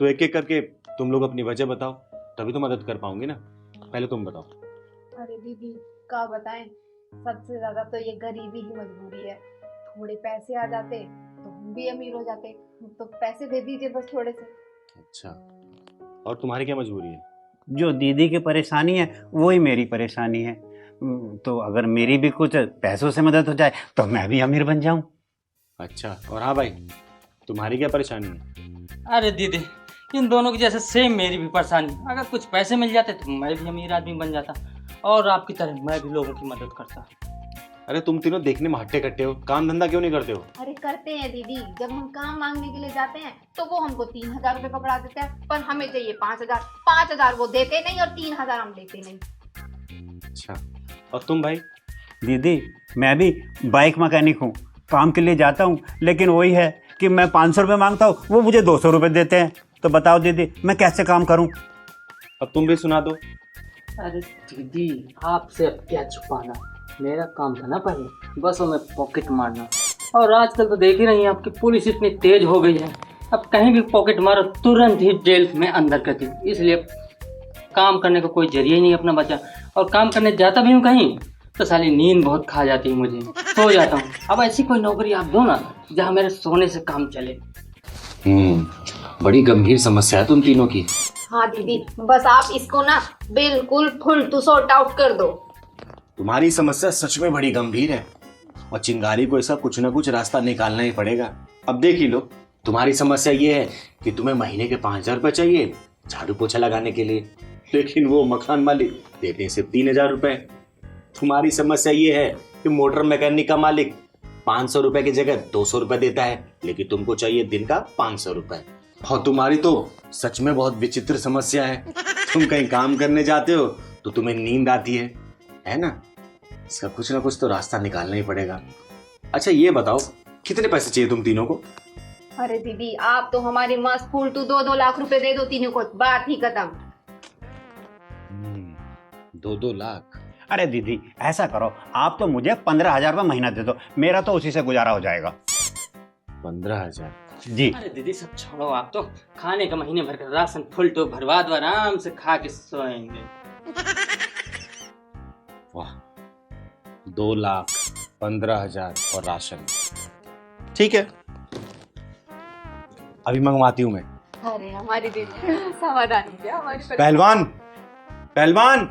तो एक एक करके तुम लोग अपनी वजह बताओ, तभी तो मदद कर पाऊंगी ना। पहले तुम बताओ। अरे दीदी क्या बताएं, सबसे ज्यादा तो ये गरीबी ही मजबूरी है। थोड़े पैसे आ जाते तो हम भी अमीर हो जाते। तो पैसे दे दीजिए बस थोड़े से। अच्छा, और तुम्हारी क्या मजबूरी है? जो दीदी की परेशानी है वही मेरी परेशानी है। तो अगर मेरी भी कुछ पैसों से मदद हो जाए तो मैं भी अमीर बन जाऊं। अच्छा, और हाँ भाई, तुम्हारी क्या परेशानी है? अरे दीदी, इन दोनों की जैसे सेम मेरी भी परेशानी। अगर कुछ पैसे मिल जाते तो मैं भी अमीर आदमी बन जाता, और आपकी तरह मैं भी लोगों की मदद करता। अरे तुम तीनों देखने में हट्टे कट्टे हो, काम धंधा क्यों नहीं करते हो? अरे करते हैं दीदी, जब हम काम मांगने के लिए जाते हैं तो वो हमको 3000 रुपए पकड़ा देते हैं, पर हमें चाहिए 5000। 5000 वो देते नहीं और 3000 हम देते नहीं। अच्छा, और तुम भाई? दीदी मैं भी बाइक मैकेनिक हूँ, काम के लिए जाता हूँ, लेकिन वही है कि मैं 500 रुपये मांगता हूँ, वो मुझे 200 रुपये देते हैं। तो बताओ दीदी मैं कैसे काम करूँ? अब तुम भी सुना दो। अरे दीदी, आपसे अब क्या छुपाना, मेरा काम था ना पहले, बस हमें पॉकेट मारना। और आजकल तो देख ही रही हैं आपकी पुलिस इतनी तेज हो गई है, अब कहीं भी पॉकेट मारो तुरंत ही जेल में अंदर करती, इसलिए काम करने का कोई जरिया ही नहीं अपना बचा। और काम करने जाता भी हूँ कहीं तो साली नींद बहुत खा जाती है, मुझे सो जाता हूँ। अब ऐसी कोई नौकरी आप दो ना जहाँ मेरे सोने से काम चले। बड़ी गंभीर समस्या है तुम तीनों की। हाँ दीदी, बस आप इसको ना बिल्कुल फुल टू सॉर्ट आउट कर दो। तुम्हारी समस्या सच में बड़ी गंभीर है, और चिंगारी को ऐसा कुछ ना कुछ रास्ता निकालना ही पड़ेगा। अब देख ही लो, तुम्हारी समस्या ये है कि तुम्हें महीने के 5000 रुपये चाहिए झाड़ू पोछा लगाने के लिए, लेकिन वो मकान मालिक देते हैं सिर्फ 3000 रुपये। तुम्हारी समस्या ये है कि मोटर मैकेनिक का मालिक 500 रुपए की जगह 200 रुपए देता है, लेकिन तुमको चाहिए दिन का 500 रुपए। और तुम्हारी तो सच में बहुत विचित्र समस्या है, तुम कहीं काम करने जाते हो तो तुम्हें नींद आती है ना? इसका कुछ ना कुछ तो रास्ता निकालना ही पड़ेगा। अच्छा ये बताओ, कितने पैसे चाहिए तुम तीनों को? अरे दीदी, आप तो हमारी मस्त फुल टू 2-2 लाख रुपए दे दो तीनों को, बात ही खत्म। 2-2 लाख? अरे दीदी ऐसा करो, आप तो मुझे 15,000 रुपये महीना दे दो, मेरा तो उसी से गुजारा हो जाएगा। 15,000? जी। अरे दीदी सब छोड़ो, आप तो खाने का महीने भर का राशन फुल टू भरवा दो, आराम से खा के सोएंगे। वाह, 2 लाख 15,000 और राशन, ठीक है, अभी मंगवाती हूँ मैं। अरे हमारी दीदी समाधान क्या हमारी पहलवान, पहलवान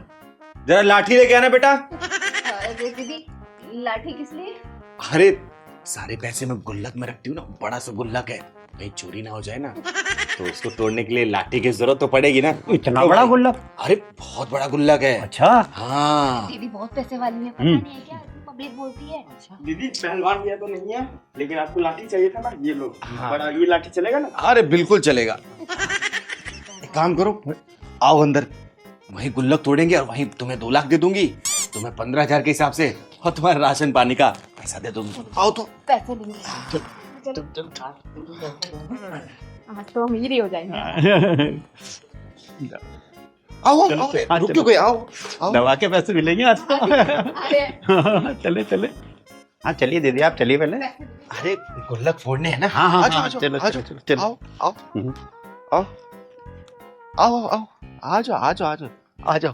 जरा लाठी लेके आना बेटा। अरे दीदी, लाठी किस लिए? अरे सारे पैसे मैं गुल्लक में रखती हूँ ना, बड़ा सा गुल्लक है, कहीं चोरी ना हो जाए ना, तो उसको तोड़ने के लिए लाठी की जरूरत तो पड़ेगी ना। इतना बड़ा गुल्लक? अरे बहुत बड़ा गुल्लक है। अच्छा हाँ दीदी बहुत पैसे वाली है, पता नहीं है क्या पब्लिक बोलती है। अच्छा दीदी पहलवान ये तो नहीं है, लेकिन आपको लाठी चाहिए था ना, ये लो। बड़ा ये लाठी चलेगा ना? अरे बिल्कुल चलेगा। एक काम करो, आओ अंदर, वहीं गुल्लक तोड़ेंगे और वहीं तुम्हें 2 लाख दे दूंगी, तुम्हें 15,000 के हिसाब से, और तुम्हारे राशन पानी का पैसा दे दूंगी। आओ तो। पैसे लेंगे आज तो अमीर ही हो जाएंगे। आओ रुक क्यों गए, आओ आओ। दवा के पैसे मिलेंगे आज तो। चले चले, हाँ चलिए दीदी आप चलिए पहले। अरे गुल्लक फोड़ने हैं ना। हाँ हाँ आजो, हाँ, आजो, चलो आजो, चलो चलो। आओ आओ आओ आओ आओ, आ जाओ आ जाओ आ जाओ आ जाओ।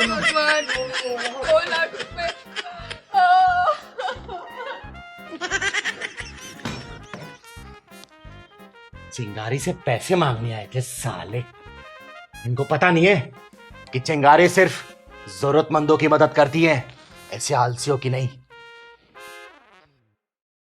भगवान 2 लाख रुपए। चिंगारी से पैसे मांगने आए थे साले, इनको पता नहीं है कि चिंगारी सिर्फ जरूरतमंदों की मदद करती है, ऐसे आलसियों की नहीं।